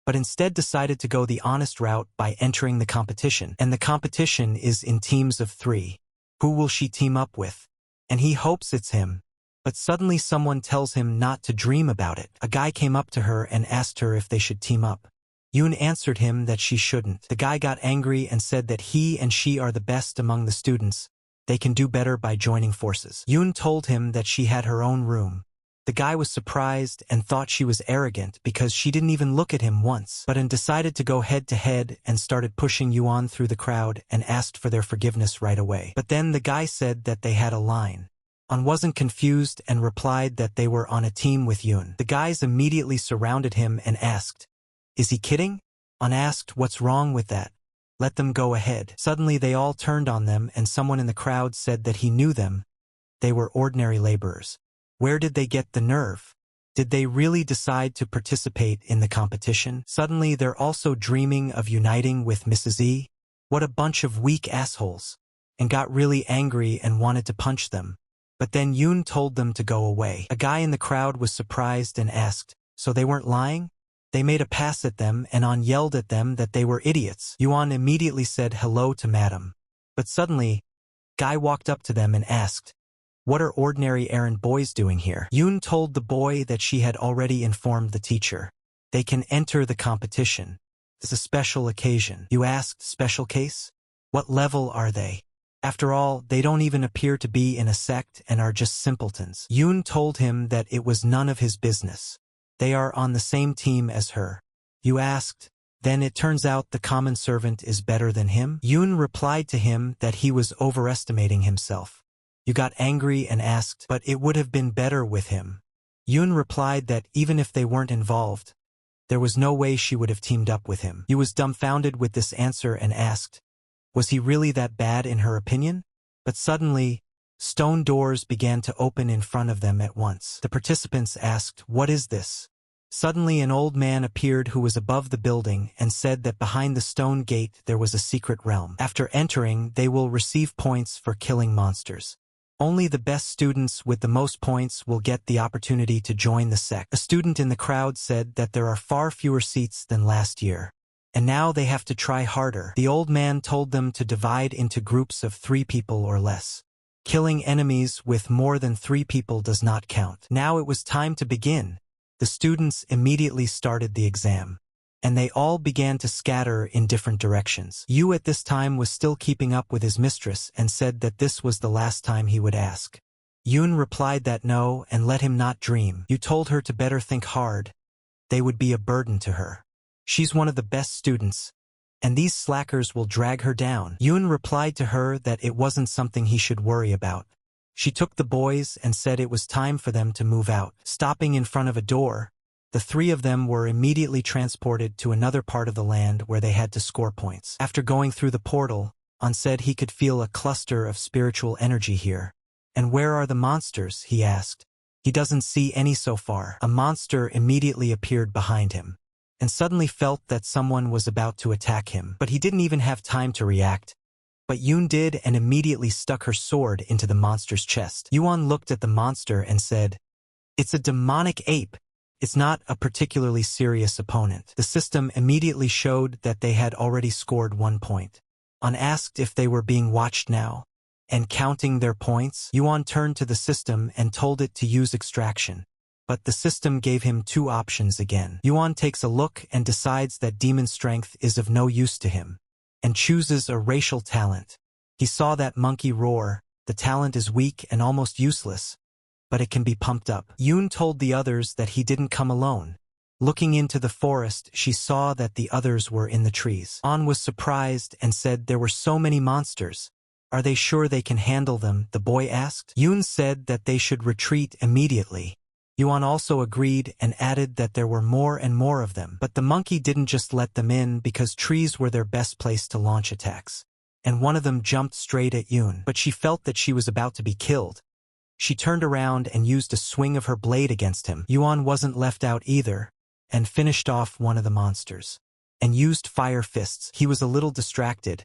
but instead decided to go the honest route by entering the competition. And the competition is in teams of 3. Who will she team up with? And he hopes it's him. But suddenly someone tells him not to dream about it. A guy came up to her and asked her if they should team up. Yoon answered him that she shouldn't. The guy got angry and said that he and she are the best among the students. They can do better by joining forces. Yoon told him that she had her own room. The guy was surprised and thought she was arrogant because she didn't even look at him once, but decided to go head-to-head and started pushing Yuan through the crowd and asked for their forgiveness right away. But then the guy said that they had a line. An wasn't confused and replied that they were on a team with Yoon. The guys immediately surrounded him and asked, "Is he kidding?" An asked, "What's wrong with that? Let them go ahead." Suddenly they all turned on them and someone in the crowd said that he knew them. They were ordinary laborers. Where did they get the nerve? Did they really decide to participate in the competition? Suddenly they're also dreaming of uniting with Mrs. E. What a bunch of weak assholes. And got really angry and wanted to punch them. But then Yoon told them to go away. A guy in the crowd was surprised and asked, "So they weren't lying?" They made a pass at them and An yelled at them that they were idiots. Yuan immediately said hello to Madam. But suddenly, Guy walked up to them and asked, "What are ordinary errand boys doing here?" Yoon told the boy that she had already informed the teacher. They can enter the competition. It's a special occasion. You asked, special case? What level are they? After all, they don't even appear to be in a sect and are just simpletons. Yoon told him that it was none of his business. They are on the same team as her. You asked, then it turns out the common servant is better than him? Yoon replied to him that he was overestimating himself. You got angry and asked, but it would have been better with him. Yoon replied that even if they weren't involved, there was no way she would have teamed up with him. You was dumbfounded with this answer and asked, was he really that bad in her opinion? But suddenly, stone doors began to open in front of them at once. The participants asked, "What is this?" Suddenly an old man appeared who was above the building and said that behind the stone gate there was a secret realm. After entering, they will receive points for killing monsters. Only the best students with the most points will get the opportunity to join the sect. A student in the crowd said that there are far fewer seats than last year, and now they have to try harder. The old man told them to divide into groups of 3 people or less. Killing enemies with more than 3 people does not count. Now it was time to begin. The students immediately started the exam, and they all began to scatter in different directions. Yu at this time was still keeping up with his mistress and said that this was the last time he would ask. Yoon replied that no and let him not dream. You told her to better think hard. They would be a burden to her. She's one of the best students, and these slackers will drag her down. Yoon replied to her that it wasn't something he should worry about. She took the boys and said it was time for them to move out. Stopping in front of a door, the 3 of them were immediately transported to another part of the land where they had to score points. After going through the portal, An said he could feel a cluster of spiritual energy here. And where are the monsters? He asked. He doesn't see any so far. A monster immediately appeared behind him, and suddenly felt that someone was about to attack him. But he didn't even have time to react. But Yoon did and immediately stuck her sword into the monster's chest. Yuan looked at the monster and said, "It's a demonic ape. It's not a particularly serious opponent." The system immediately showed that they had already scored 1 point. An asked if they were being watched now and counting their points. Yuan turned to the system and told it to use extraction. But the system gave him 2 options again. Yuan takes a look and decides that demon strength is of no use to him, and chooses a racial talent. He saw that monkey roar. The talent is weak and almost useless, but it can be pumped up. Yoon told the others that he didn't come alone. Looking into the forest, she saw that the others were in the trees. An was surprised and said there were so many monsters. Are they sure they can handle them? The boy asked. Yoon said that they should retreat immediately. Yuan also agreed and added that there were more and more of them. But the monkey didn't just let them in because trees were their best place to launch attacks. And one of them jumped straight at Yoon. But she felt that she was about to be killed. She turned around and used a swing of her blade against him. Yuan wasn't left out either, and finished off one of the monsters. And used fire fists. He was a little distracted,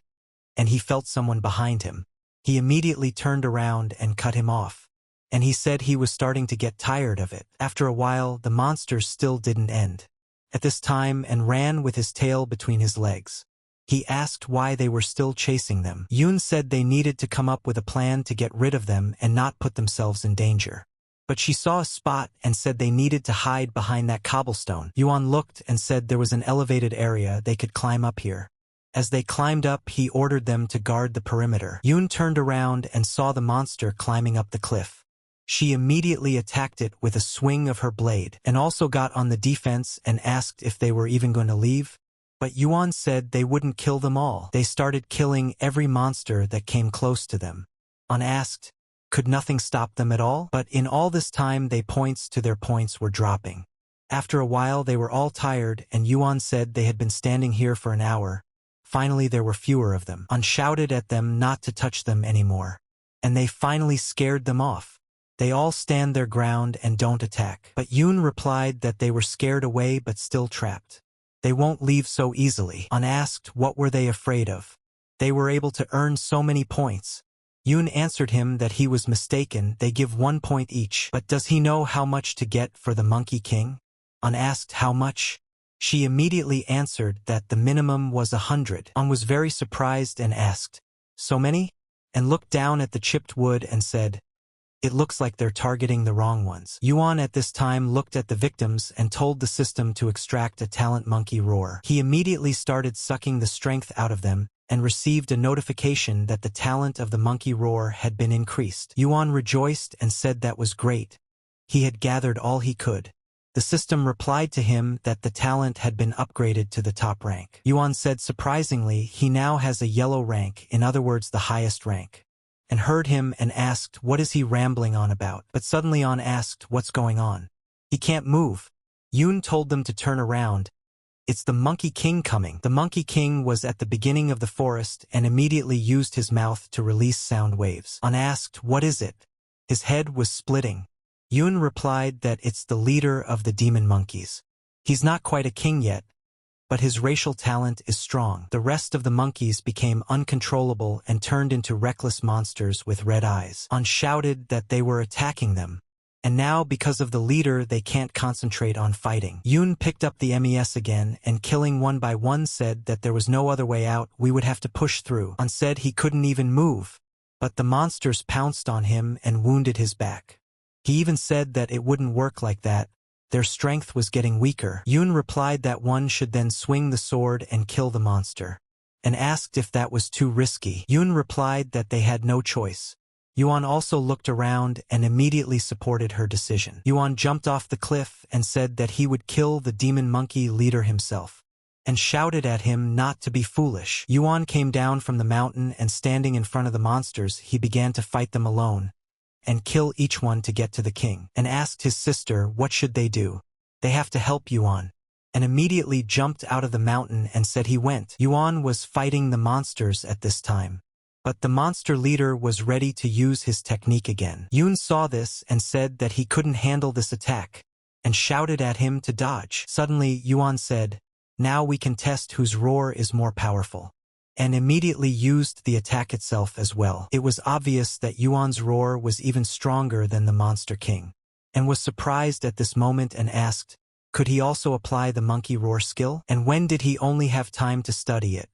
and he felt someone behind him. He immediately turned around and cut him off. And he said he was starting to get tired of it. After a while, the monsters still didn't end. At this time, and ran with his tail between his legs. He asked why they were still chasing them. Yoon said they needed to come up with a plan to get rid of them and not put themselves in danger. But she saw a spot and said they needed to hide behind that cobblestone. Yuan looked and said there was an elevated area they could climb up here. As they climbed up, he ordered them to guard the perimeter. Yoon turned around and saw the monster climbing up the cliff. She immediately attacked it with a swing of her blade, and also got on the defense and asked if they were even going to leave. But Yuan said they wouldn't kill them all. They started killing every monster that came close to them. Unasked, could nothing stop them at all? But in all this time their points were dropping. After a while they were all tired, and Yuan said they had been standing here for an hour. Finally there were fewer of them. Shouted at them not to touch them anymore. And they finally scared them off. They all stand their ground and don't attack. But Yoon replied that they were scared away but still trapped. They won't leave so easily. Unasked what were they afraid of. They were able to earn so many points. Yoon answered him that he was mistaken, they give 1 point each. But does he know how much to get for the Monkey King? Unasked how much? She immediately answered that the minimum was 100. Was very surprised and asked, so many? And looked down at the chipped wood and said, it looks like they're targeting the wrong ones. Yuan at this time looked at the victims and told the system to extract a talent monkey roar. He immediately started sucking the strength out of them, and received a notification that the talent of the monkey roar had been increased. Yuan rejoiced and said that was great. He had gathered all he could. The system replied to him that the talent had been upgraded to the top rank. Yuan said surprisingly he now has a yellow rank, in other words the highest rank. And heard him and asked what is he rambling on about. But suddenly An asked what's going on. He can't move. Yoon told them to turn around. It's the Monkey King coming. The Monkey King was at the beginning of the forest and immediately used his mouth to release sound waves. An asked what is it? His head was splitting. Yoon replied that it's the leader of the demon monkeys. He's not quite a king yet, but his racial talent is strong. The rest of the monkeys became uncontrollable and turned into reckless monsters with red eyes. An shouted that they were attacking them, and now because of the leader they can't concentrate on fighting. Yoon picked up the MES again and killing one by one said that there was no other way out, we would have to push through. An said he couldn't even move, but the monsters pounced on him and wounded his back. He even said that it wouldn't work like that. Their strength was getting weaker. Yoon replied that one should then swing the sword and kill the monster, and asked if that was too risky. Yoon replied that they had no choice. Yuan also looked around and immediately supported her decision. Yuan jumped off the cliff and said that he would kill the demon monkey leader himself, and shouted at him not to be foolish. Yuan came down from the mountain and standing in front of the monsters he began to fight them alone, and kill each one to get to the king, and asked his sister what should they do. They have to help Yuan, and immediately jumped out of the mountain and said he went. Yuan was fighting the monsters at this time, but the monster leader was ready to use his technique again. Yoon saw this and said that he couldn't handle this attack, and shouted at him to dodge. Suddenly Yuan said, now we can test whose roar is more powerful, and immediately used the attack itself as well. It was obvious that Yuan's roar was even stronger than the Monster King, and was surprised at this moment and asked, could he also apply the monkey roar skill? And when did he only have time to study it?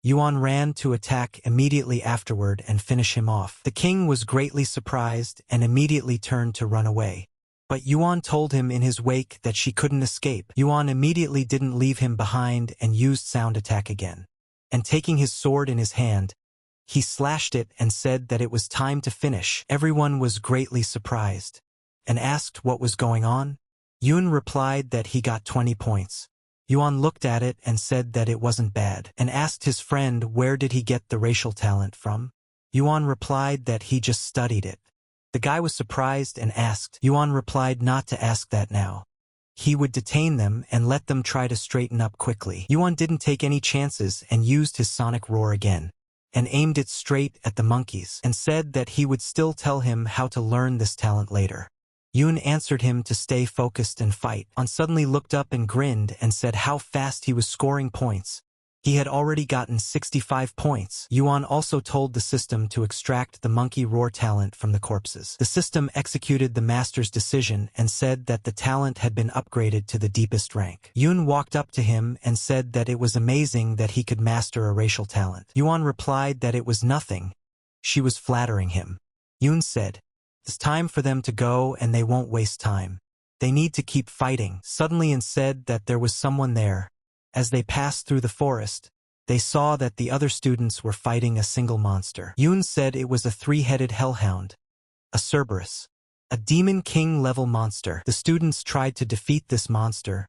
Yuan ran to attack immediately afterward and finish him off. The king was greatly surprised and immediately turned to run away. But Yuan told him in his wake that she couldn't escape. Yuan immediately didn't leave him behind and used sound attack again. And taking his sword in his hand, he slashed it and said that it was time to finish. Everyone was greatly surprised, and asked what was going on. Yoon replied that he got 20 points. Yuan looked at it and said that it wasn't bad, and asked his friend where did he get the racial talent from. Yuan replied that he just studied it. The guy was surprised and asked. Yuan replied not to ask that now. He would detain them and let them try to straighten up quickly. Yuan didn't take any chances and used his sonic roar again, and aimed it straight at the monkeys and said that he would still tell him how to learn this talent later. Yoon answered him to stay focused and fight. On suddenly looked up and grinned and said how fast he was scoring points. He had already gotten 65 points. Yuan also told the system to extract the monkey roar talent from the corpses. The system executed the master's decision and said that the talent had been upgraded to the deepest rank. Yoon walked up to him and said that it was amazing that he could master a racial talent. Yuan replied that it was nothing. She was flattering him. Yoon said, "It's time for them to go and they won't waste time. They need to keep fighting." Suddenly and said that there was someone there. As they passed through the forest, they saw that the other students were fighting a single monster. Yoon said it was a three-headed hellhound, a Cerberus, a demon king-level monster. The students tried to defeat this monster,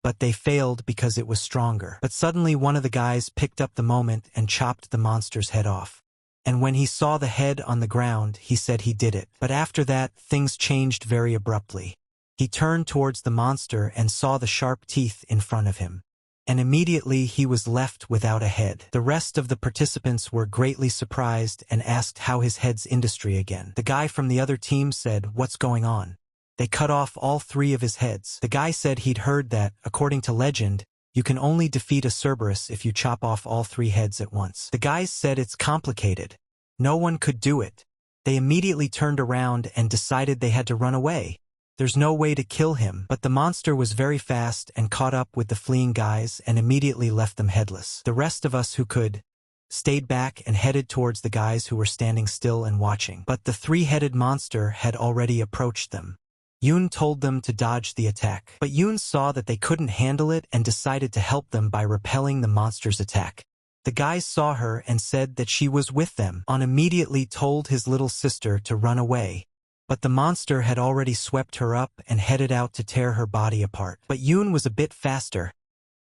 but they failed because it was stronger. But suddenly one of the guys picked up the moment and chopped the monster's head off. And when he saw the head on the ground, he said he did it. But after that, things changed very abruptly. He turned towards the monster and saw the sharp teeth in front of him. And immediately he was left without a head. The rest of the participants were greatly surprised and asked how his head's industry again. The guy from the other team said, "What's going on?" They cut off all three of his heads. The guy said he'd heard that, according to legend, you can only defeat a Cerberus if you chop off all three heads at once. The guys said it's complicated. No one could do it. They immediately turned around and decided they had to run away. There's no way to kill him, but the monster was very fast and caught up with the fleeing guys and immediately left them headless. The rest of us who could stayed back and headed towards the guys who were standing still and watching. But the three-headed monster had already approached them. Yoon told them to dodge the attack, but Yoon saw that they couldn't handle it and decided to help them by repelling the monster's attack. The guys saw her and said that she was with them. On immediately told his little sister to run away. But the monster had already swept her up and headed out to tear her body apart. But Yoon was a bit faster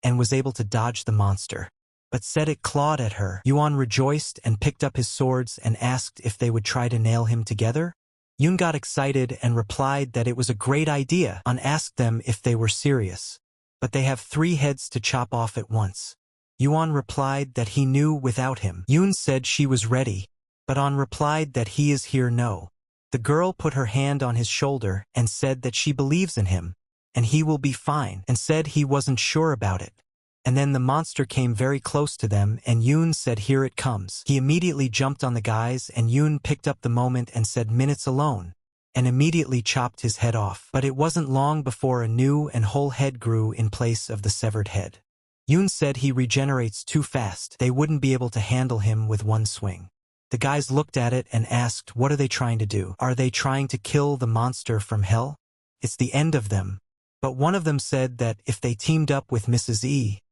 and was able to dodge the monster, but said it clawed at her. Yuan rejoiced and picked up his swords and asked if they would try to nail him together. Yoon got excited and replied that it was a great idea. An asked them if they were serious, but they have three heads to chop off at once. Yuan replied that he knew without him. Yoon said she was ready, but An replied that he is here no. The girl put her hand on his shoulder and said that she believes in him, and he will be fine, and said he wasn't sure about it. And then the monster came very close to them and Yoon said here it comes. He immediately jumped on the guys and Yoon picked up the moment and said minutes alone, and immediately chopped his head off. But it wasn't long before a new and whole head grew in place of the severed head. Yoon said he regenerates too fast. They wouldn't be able to handle him with one swing. The guys looked at it and asked, what are they trying to do? Are they trying to kill the monster from hell? It's the end of them. But one of them said that if they teamed up with Mrs. E,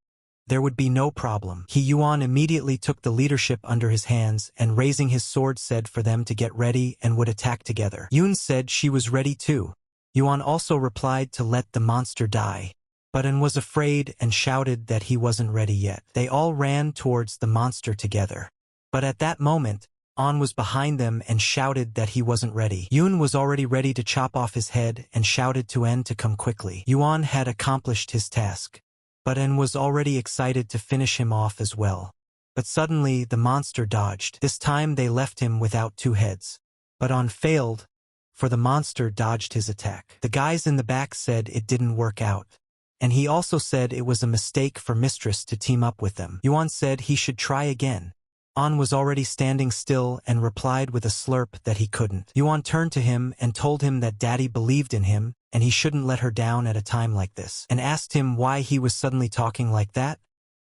there would be no problem. Yuan immediately took the leadership under his hands and raising his sword said for them to get ready and would attack together. Yoon said she was ready too. Yuan also replied to let the monster die. But An was afraid and shouted that he wasn't ready yet. They all ran towards the monster together. But at that moment, An was behind them and shouted that he wasn't ready. Yoon was already ready to chop off his head and shouted to An to come quickly. Yuan had accomplished his task, but An was already excited to finish him off as well. But suddenly the monster dodged. This time they left him without two heads. But An failed, for the monster dodged his attack. The guys in the back said it didn't work out. And he also said it was a mistake for Mistress to team up with them. Yuan said he should try again. An was already standing still and replied with a slurp that he couldn't. Yuan turned to him and told him that Daddy believed in him and he shouldn't let her down at a time like this, and asked him why he was suddenly talking like that.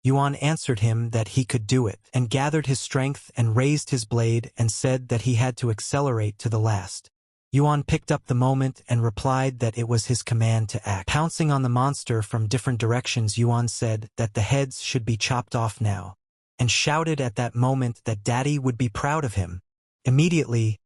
Yuan answered him that he could do it, and gathered his strength and raised his blade and said that he had to accelerate to the last. Yuan picked up the moment and replied that it was his command to act. Pouncing on the monster from different directions, Yuan said that the heads should be chopped off now, and shouted at that moment that Daddy would be proud of him. Immediately,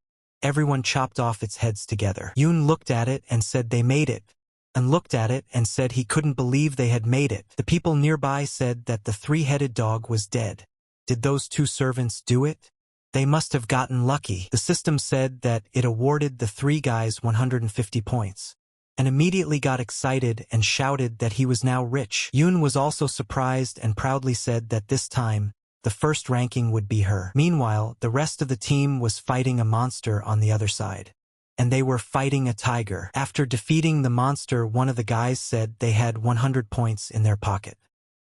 everyone chopped off its heads together. Yoon looked at it and said they made it, and looked at it and said he couldn't believe they had made it. The people nearby said that the three-headed dog was dead. Did those two servants do it? They must have gotten lucky. The system said that it awarded the three guys 150 points, and immediately got excited and shouted that he was now rich. Yoon was also surprised and proudly said that this time, the first ranking would be her. Meanwhile, the rest of the team was fighting a monster on the other side. And they were fighting a tiger. After defeating the monster, one of the guys said they had 100 points in their pocket.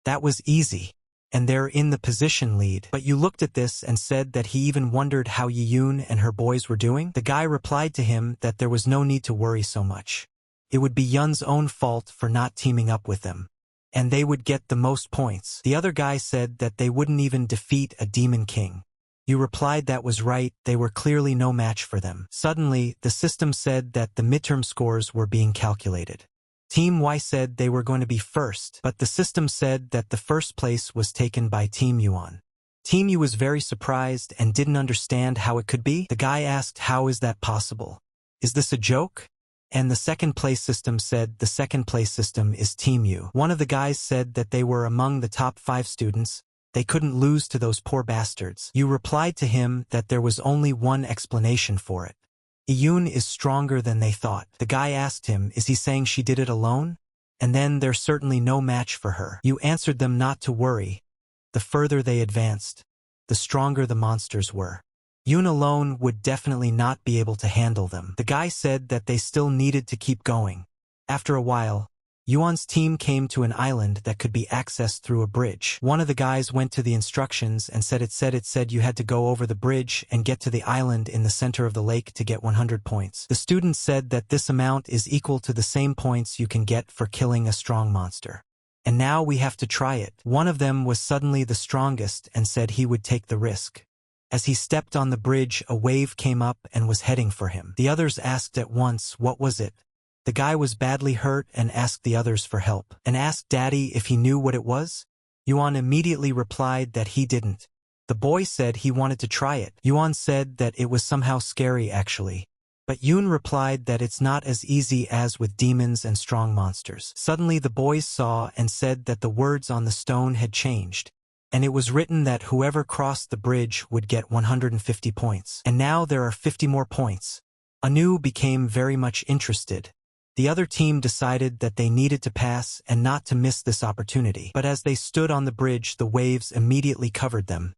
That was easy. And they're in the position lead. But you looked at this and said that he even wondered how Yiyun and her boys were doing? The guy replied to him that there was no need to worry so much. It would be Yun's own fault for not teaming up with them. And they would get the most points. The other guy said that they wouldn't even defeat a demon king. You replied that was right, they were clearly no match for them. Suddenly, the system said that the midterm scores were being calculated. Team Y said they were going to be first, but the system said that the first place was taken by Team Yuan. Team U was very surprised and didn't understand how it could be. The guy asked, how is that possible? Is this a joke? And the second place system said the second place system is Team U. One of the guys said that they were among the top 5 students. They couldn't lose to those poor bastards. You replied to him that there was only one explanation for it. Yiyun is stronger than they thought. The guy asked him, is he saying she did it alone? And then there's certainly no match for her. You answered them not to worry. The further they advanced, the stronger the monsters were. Yun alone would definitely not be able to handle them. The guy said that they still needed to keep going. After a while, Yuan's team came to an island that could be accessed through a bridge. One of the guys went to the instructions and said you had to go over the bridge and get to the island in the center of the lake to get 100 points. The student said that this amount is equal to the same points you can get for killing a strong monster. And now we have to try it. One of them was suddenly the strongest and said he would take the risk. As he stepped on the bridge, a wave came up and was heading for him. The others asked at once, what was it? The guy was badly hurt and asked the others for help, and asked Daddy if he knew what it was. Yuan immediately replied that he didn't. The boy said he wanted to try it. Yuan said that it was somehow scary actually. But Yun replied that it's not as easy as with demons and strong monsters. Suddenly the boys saw and said that the words on the stone had changed. And it was written that whoever crossed the bridge would get 150 points. And now there are 50 more points. Anu became very much interested. The other team decided that they needed to pass and not to miss this opportunity. But as they stood on the bridge, the waves immediately covered them,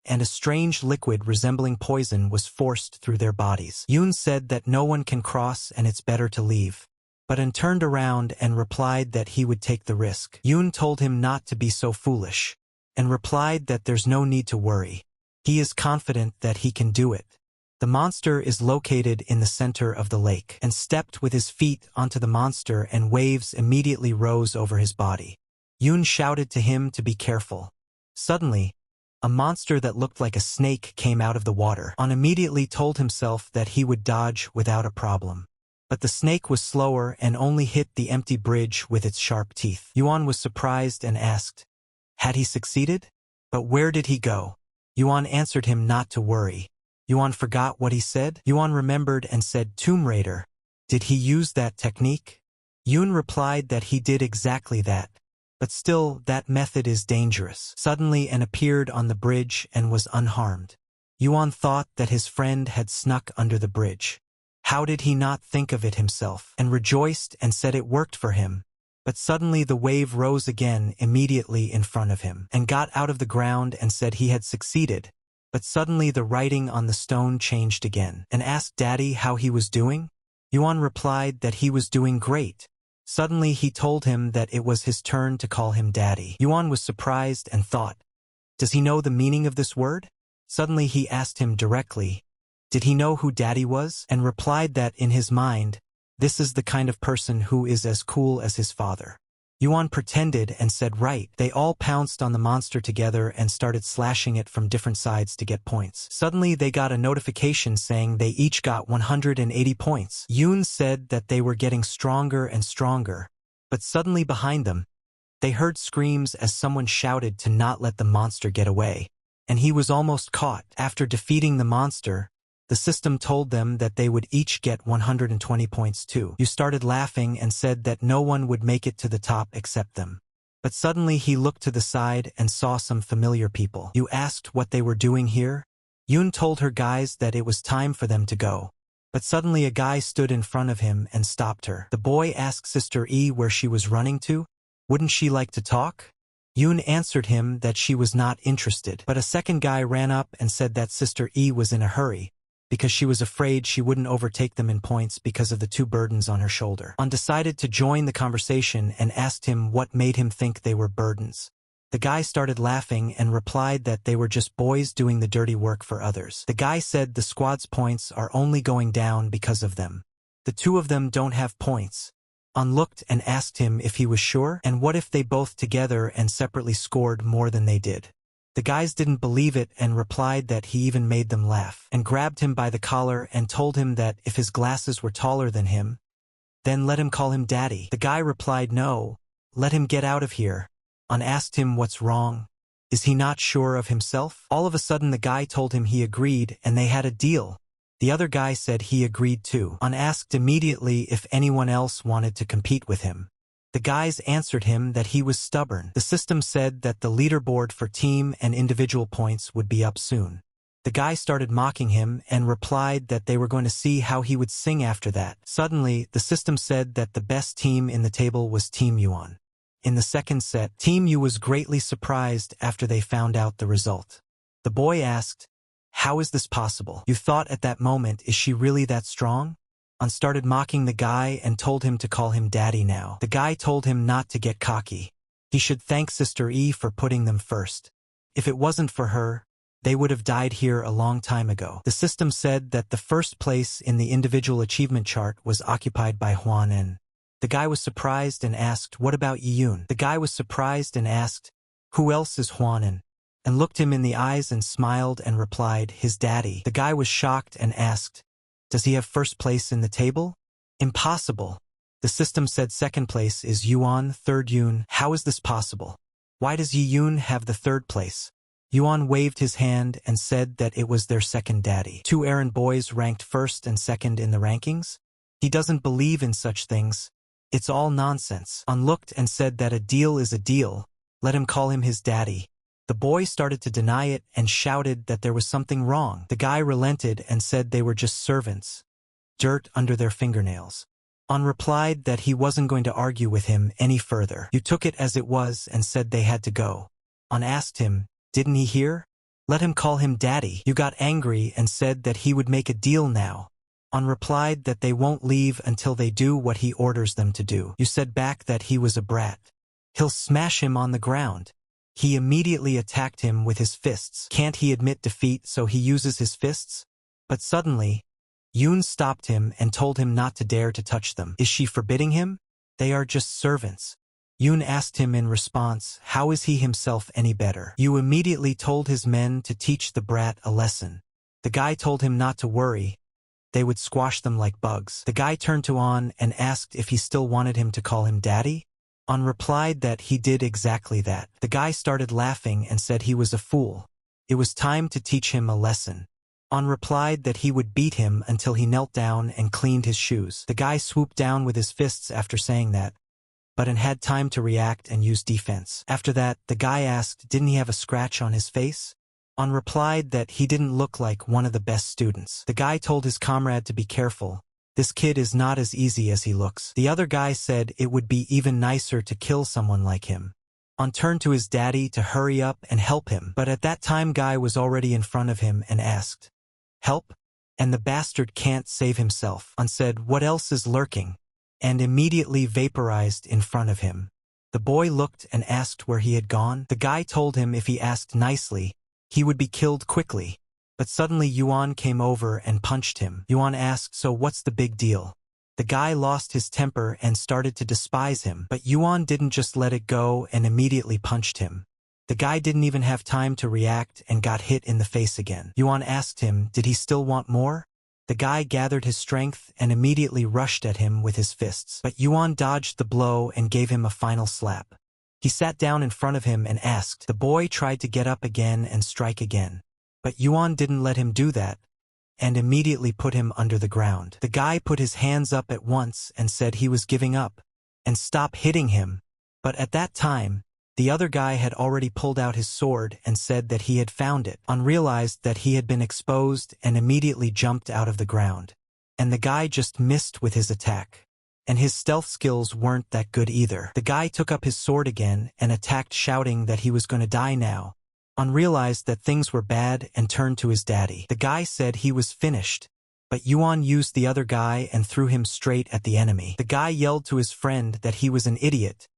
and a strange liquid resembling poison was forced through their bodies. Yun said that no one can cross and it's better to leave. But An turned around and replied that he would take the risk. Yun told him not to be so foolish, and replied that there's no need to worry. He is confident that he can do it. The monster is located in the center of the lake, and stepped with his feet onto the monster and waves immediately rose over his body. Yun shouted to him to be careful. Suddenly, a monster that looked like a snake came out of the water. An immediately told himself that he would dodge without a problem. But the snake was slower and only hit the empty bridge with its sharp teeth. Yuan was surprised and asked, had he succeeded? But where did he go? Yuan answered him not to worry. Yuan forgot what he said. Yuan remembered and said, Tomb Raider. Did he use that technique? Yun replied that he did exactly that. But still, that method is dangerous. Suddenly An appeared on the bridge and was unharmed. Yuan thought that his friend had snuck under the bridge. How did he not think of it himself? And rejoiced and said it worked for him. But suddenly the wave rose again immediately in front of him, and got out of the ground and said he had succeeded. But suddenly the writing on the stone changed again, and asked Daddy how he was doing. Yuan replied that he was doing great. Suddenly he told him that it was his turn to call him Daddy. Yuan was surprised and thought, does he know the meaning of this word? Suddenly he asked him directly, did he know who Daddy was? And replied that in his mind, this is the kind of person who is as cool as his father. Yuan pretended and said right. They all pounced on the monster together and started slashing it from different sides to get points. Suddenly they got a notification saying they each got 180 points. Yun said that they were getting stronger and stronger. But suddenly behind them, they heard screams as someone shouted to not let the monster get away. And he was almost caught. After defeating the monster, the system told them that they would each get 120 points too. You started laughing and said that no one would make it to the top except them. But suddenly he looked to the side and saw some familiar people. You asked what they were doing here? Yun told her guys that it was time for them to go. But suddenly a guy stood in front of him and stopped her. The boy asked Sister E where she was running to. Wouldn't she like to talk? Yoon answered him that she was not interested, but a second guy ran up and said that Sister E was in a hurry, because she was afraid she wouldn't overtake them in points because of the two burdens on her shoulder. On decided to join the conversation and asked him what made him think they were burdens. The guy started laughing and replied that they were just boys doing the dirty work for others. The guy said the squad's points are only going down because of them. The two of them don't have points. On looked and asked him if he was sure, and what if they both together and separately scored more than they did. The guys didn't believe it and replied that he even made them laugh, and grabbed him by the collar and told him that if his glasses were taller than him, then let him call him daddy. The guy replied no, let him get out of here. On asked him what's wrong. Is he not sure of himself? All of a sudden the guy told him he agreed and they had a deal. The other guy said he agreed too. On asked immediately if anyone else wanted to compete with him. The guys answered him that he was stubborn. The system said that the leaderboard for team and individual points would be up soon. The guy started mocking him and replied that they were going to see how he would sing after that. Suddenly, the system said that the best team in the table was Team Yuan. In the second set, Team Yu was greatly surprised after they found out the result. The boy asked, "How is this possible? You thought at that moment, is she really that strong?" On started mocking the guy and told him to call him daddy now. The guy told him not to get cocky. He should thank Sister E for putting them first. If it wasn't for her, they would have died here a long time ago. The system said that the first place in the individual achievement chart was occupied by Huan En. The guy was surprised and asked, "What about Yiyun?" The guy was surprised and asked, "Who else is Huan En?" And looked him in the eyes and smiled and replied, "His daddy." The guy was shocked and asked, "Does he have first place in the table?" "Impossible." The system said second place is Yuan, third Yun. How is this possible? Why does Yiyun have the third place? Yuan waved his hand and said that it was their second daddy. Two errand boys ranked first and second in the rankings? He doesn't believe in such things. It's all nonsense. On looked and said that a deal is a deal. Let him call him his daddy. The boy started to deny it and shouted that there was something wrong. The guy relented and said they were just servants. Dirt under their fingernails. On replied that he wasn't going to argue with him any further. You took it as it was and said they had to go. On asked him, didn't he hear? Let him call him daddy. You got angry and said that he would make a deal now. On replied that they won't leave until they do what he orders them to do. You said back that he was a brat. He'll smash him on the ground. He immediately attacked him with his fists. Can't he admit defeat, so he uses his fists? But suddenly, Yoon stopped him and told him not to dare to touch them. Is she forbidding him? They are just servants. Yoon asked him in response, how is he himself any better? Yu immediately told his men to teach the brat a lesson. The guy told him not to worry. They would squash them like bugs. The guy turned to On and asked if he still wanted him to call him daddy. On replied that he did exactly that. The guy started laughing and said he was a fool. It was time to teach him a lesson. On replied that he would beat him until he knelt down and cleaned his shoes. The guy swooped down with his fists after saying that, but had time to react and use defense. After that, the guy asked didn't he have a scratch on his face? On replied that he didn't look like one of the best students. The guy told his comrade to be careful. This kid is not as easy as he looks. The other guy said it would be even nicer to kill someone like him. On turned to his daddy to hurry up and help him, but at that time guy was already in front of him and asked, help? And the bastard can't save himself. On said, what else is lurking? And immediately vaporized in front of him. The boy looked and asked where he had gone. The guy told him if he asked nicely, he would be killed quickly. But suddenly Yuan came over and punched him. Yuan asked, so what's the big deal? The guy lost his temper and started to despise him, but Yuan didn't just let it go and immediately punched him. The guy didn't even have time to react and got hit in the face again. Yuan asked him, did he still want more? The guy gathered his strength and immediately rushed at him with his fists, but Yuan dodged the blow and gave him a final slap. He sat down in front of him and asked. The boy tried to get up again and strike again. But Yuan didn't let him do that, and immediately put him under the ground. The guy put his hands up at once and said he was giving up, and stop hitting him. But at that time, the other guy had already pulled out his sword and said that he had found it. On realized that he had been exposed and immediately jumped out of the ground. And the guy just missed with his attack. and his stealth skills weren't that good either. The guy took up his sword again and attacked, shouting that he was going to die now. An realized that things were bad and turned to his daddy. The guy said he was finished, but Yuan used the other guy and threw him straight at the enemy. The guy yelled to his friend that he was an idiot.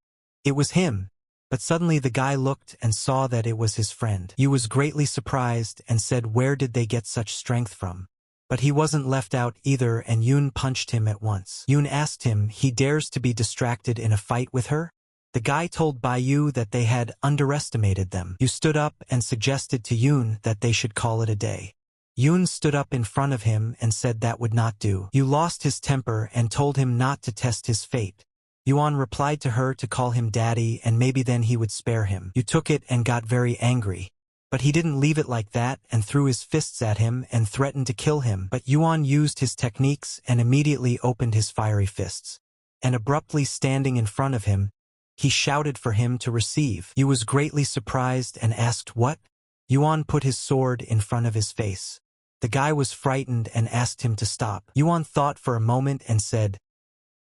It was him. But suddenly the guy looked and saw that it was his friend. Yu was greatly surprised and said, where did they get such strength from? But he wasn't left out either, and Yun punched him at once. Yun asked him he dares to be distracted in a fight with her? The guy told Yu that they had underestimated them. Yu stood up and suggested to Yun that they should call it a day. Yun stood up in front of him and said that would not do. Yu lost his temper and told him not to test his fate. Yuan replied to her to call him daddy and maybe then he would spare him. Yu took it and got very angry. But he didn't leave it like that and threw his fists at him and threatened to kill him. But Yuan used his techniques and immediately opened his fiery fists. And abruptly standing in front of him, he shouted for him to receive. Yu was greatly surprised and asked what? Yuan put his sword in front of his face. The guy was frightened and asked him to stop. Yuan thought for a moment and said,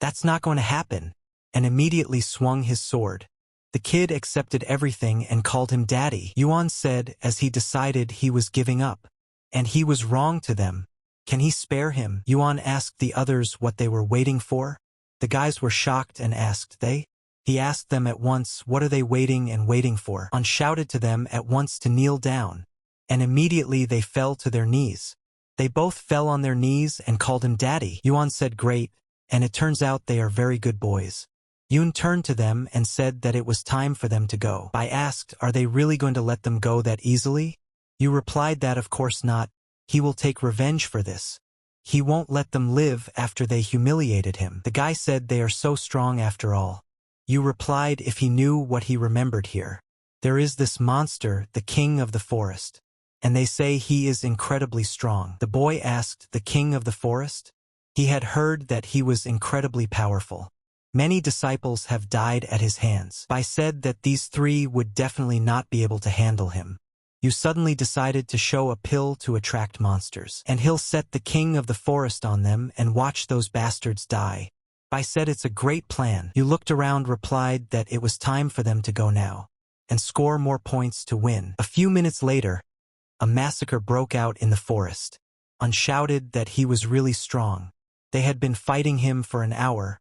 "That's not going to happen," and immediately swung his sword. The kid accepted everything and called him daddy. Yuan said as he decided he was giving up. And he was wrong to them. Can he spare him? Yuan asked the others what they were waiting for. The guys were shocked and asked they? He asked them at once, what are they waiting for? An shouted to them at once to kneel down. And immediately they fell to their knees. They both fell on their knees and called him daddy. Yuan said great, and it turns out they are very good boys. Yun turned to them and said that it was time for them to go. I asked, are they really going to let them go that easily? Yu replied that of course not. He will take revenge for this. He won't let them live after they humiliated him. The guy said they are so strong after all. Yu replied if he knew what he remembered here. There is this monster, the king of the forest. And they say he is incredibly strong. The boy asked, the king of the forest? He had heard that he was incredibly powerful. Many disciples have died at his hands. I said that these three would definitely not be able to handle him. You suddenly decided to show a pill to attract monsters. And he'll set the king of the forest on them and watch those bastards die. I said it's a great plan. You looked around, replied that it was time for them to go now. And score more points to win. A few minutes later, a massacre broke out in the forest. An shouted that he was really strong. They had been fighting him for an hour,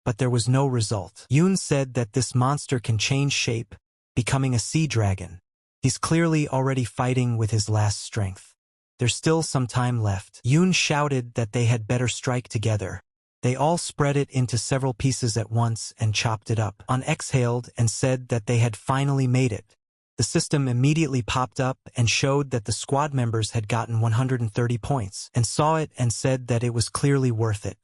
but there was no result. Yun said that this monster can change shape, becoming a sea dragon. He's clearly already fighting with his last strength. There's still some time left. Yun shouted that they had better strike together. They all spread it into several pieces at once and chopped it up. An exhaled and said that they had finally made it. The system immediately popped up and showed that the squad members had gotten 130 points, and saw it and said that it was clearly worth it.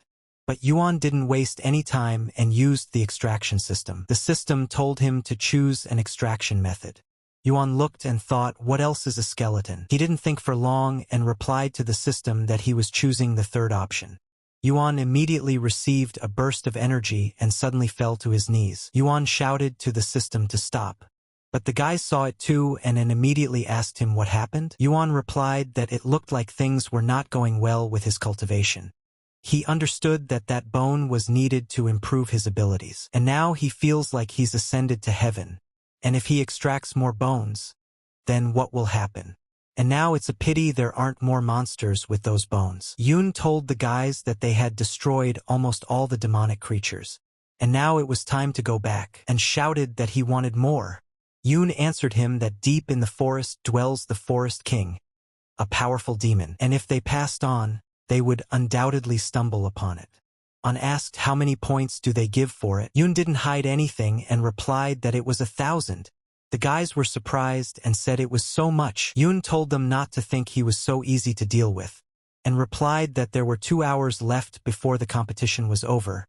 But Yuan didn't waste any time and used the extraction system. The system told him to choose an extraction method. Yuan looked and thought, what else is a skeleton? He didn't think for long and replied to the system that he was choosing the third option. Yuan immediately received a burst of energy and suddenly fell to his knees. Yuan shouted to the system to stop. But the guys saw it too and immediately asked him what happened. Yuan replied that it looked like things were not going well with his cultivation. He understood that that bone was needed to improve his abilities. And now he feels like he's ascended to heaven. And if he extracts more bones, then what will happen? And now it's a pity there aren't more monsters with those bones. Yun told the guys that they had destroyed almost all the demonic creatures. And now it was time to go back, and shouted that he wanted more. Yun answered him that deep in the forest dwells the Forest King, a powerful demon. And if they passed on, they would undoubtedly stumble upon it. An asked how many points do they give for it. Yun didn't hide anything and replied that it was 1,000. The guys were surprised and said it was so much. Yun told them not to think he was so easy to deal with, and replied that there were 2 hours left before the competition was over.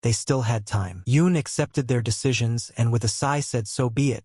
They still had time. Yun accepted their decisions and with a sigh said so be it,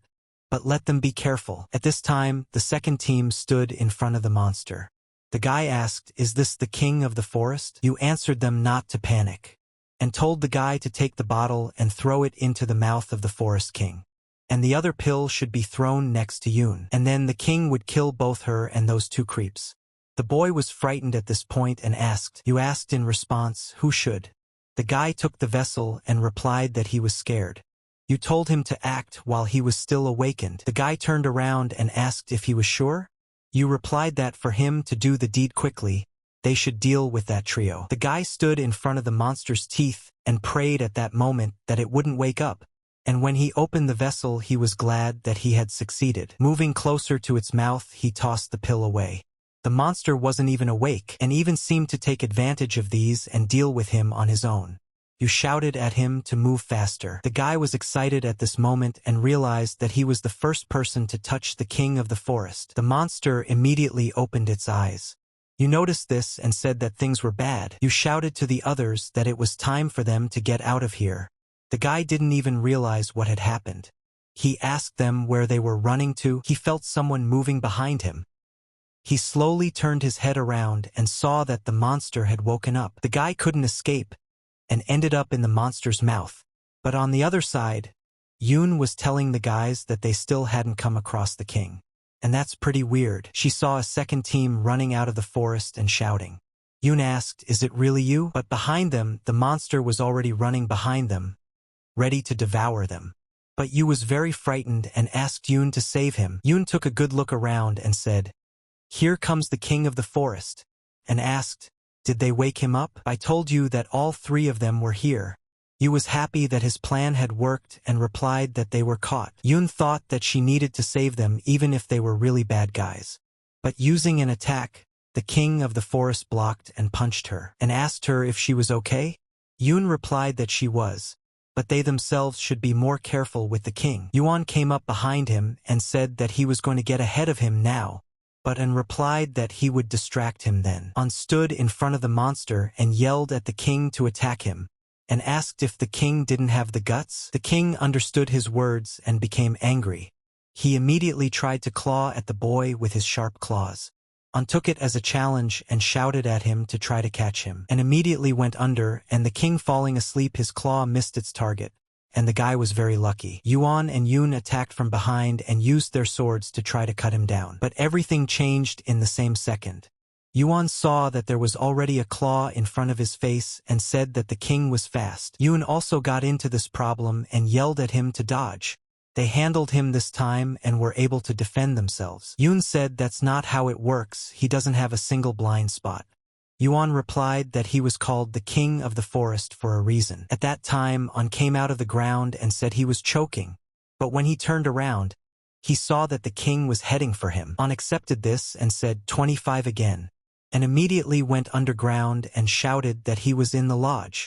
but let them be careful. At this time, the second team stood in front of the monster. The guy asked, is this the king of the forest? You answered them not to panic, and told the guy to take the bottle and throw it into the mouth of the Forest King. And the other pill should be thrown next to Yun, and then the king would kill both her and those two creeps. The boy was frightened at this point and asked, you asked in response, who should? The guy took the vessel and replied that he was scared. You told him to act while he was still awakened. The guy turned around and asked if he was sure. You replied that for him to do the deed quickly, they should deal with that trio. The guy stood in front of the monster's teeth and prayed at that moment that it wouldn't wake up. And when he opened the vessel, he was glad that he had succeeded. Moving closer to its mouth, he tossed the pill away. The monster wasn't even awake and even seemed to take advantage of these and deal with him on his own. You shouted at him to move faster. The guy was excited at this moment and realized that he was the first person to touch the king of the forest. The monster immediately opened its eyes. You noticed this and said that things were bad. You shouted to the others that it was time for them to get out of here. The guy didn't even realize what had happened. He asked them where they were running to. He felt someone moving behind him. He slowly turned his head around and saw that the monster had woken up. The guy couldn't escape and ended up in the monster's mouth. But on the other side, Yoon was telling the guys that they still hadn't come across the king. And that's pretty weird. She saw a second team running out of the forest and shouting. Yoon asked, "Is it really you?" But behind them, the monster was already running behind them, ready to devour them. But Yoon was very frightened and asked Yoon to save him. Yoon took a good look around and said, "Here comes the king of the forest," and asked, "Did they wake him up? I told you that all three of them were here." Yoon was happy that his plan had worked and replied that they were caught. Yoon thought that she needed to save them even if they were really bad guys. But using an attack, the king of the forest blocked and punched her and asked her if she was okay. Yoon replied that she was, but they themselves should be more careful with the king. Yuan came up behind him and said that he was going to get ahead of him now, but An replied that he would distract him then. An stood in front of the monster and yelled at the king to attack him, and asked if the king didn't have the guts. The king understood his words and became angry. He immediately tried to claw at the boy with his sharp claws. An took it as a challenge and shouted at him to try to catch him, and immediately went under, and the king falling asleep, his claw missed its target, and the guy was very lucky. Yuan and Yoon attacked from behind and used their swords to try to cut him down. But everything changed in the same second. Yuan saw that there was already a claw in front of his face and said that the king was fast. Yoon also got into this problem and yelled at him to dodge. They handled him this time and were able to defend themselves. Yoon said that's not how it works, he doesn't have a single blind spot. Yuan replied that he was called the king of the forest for a reason. At that time, An came out of the ground and said he was choking, but when he turned around, he saw that the king was heading for him. An accepted this and said 25 again, and immediately went underground and shouted that he was in the lodge.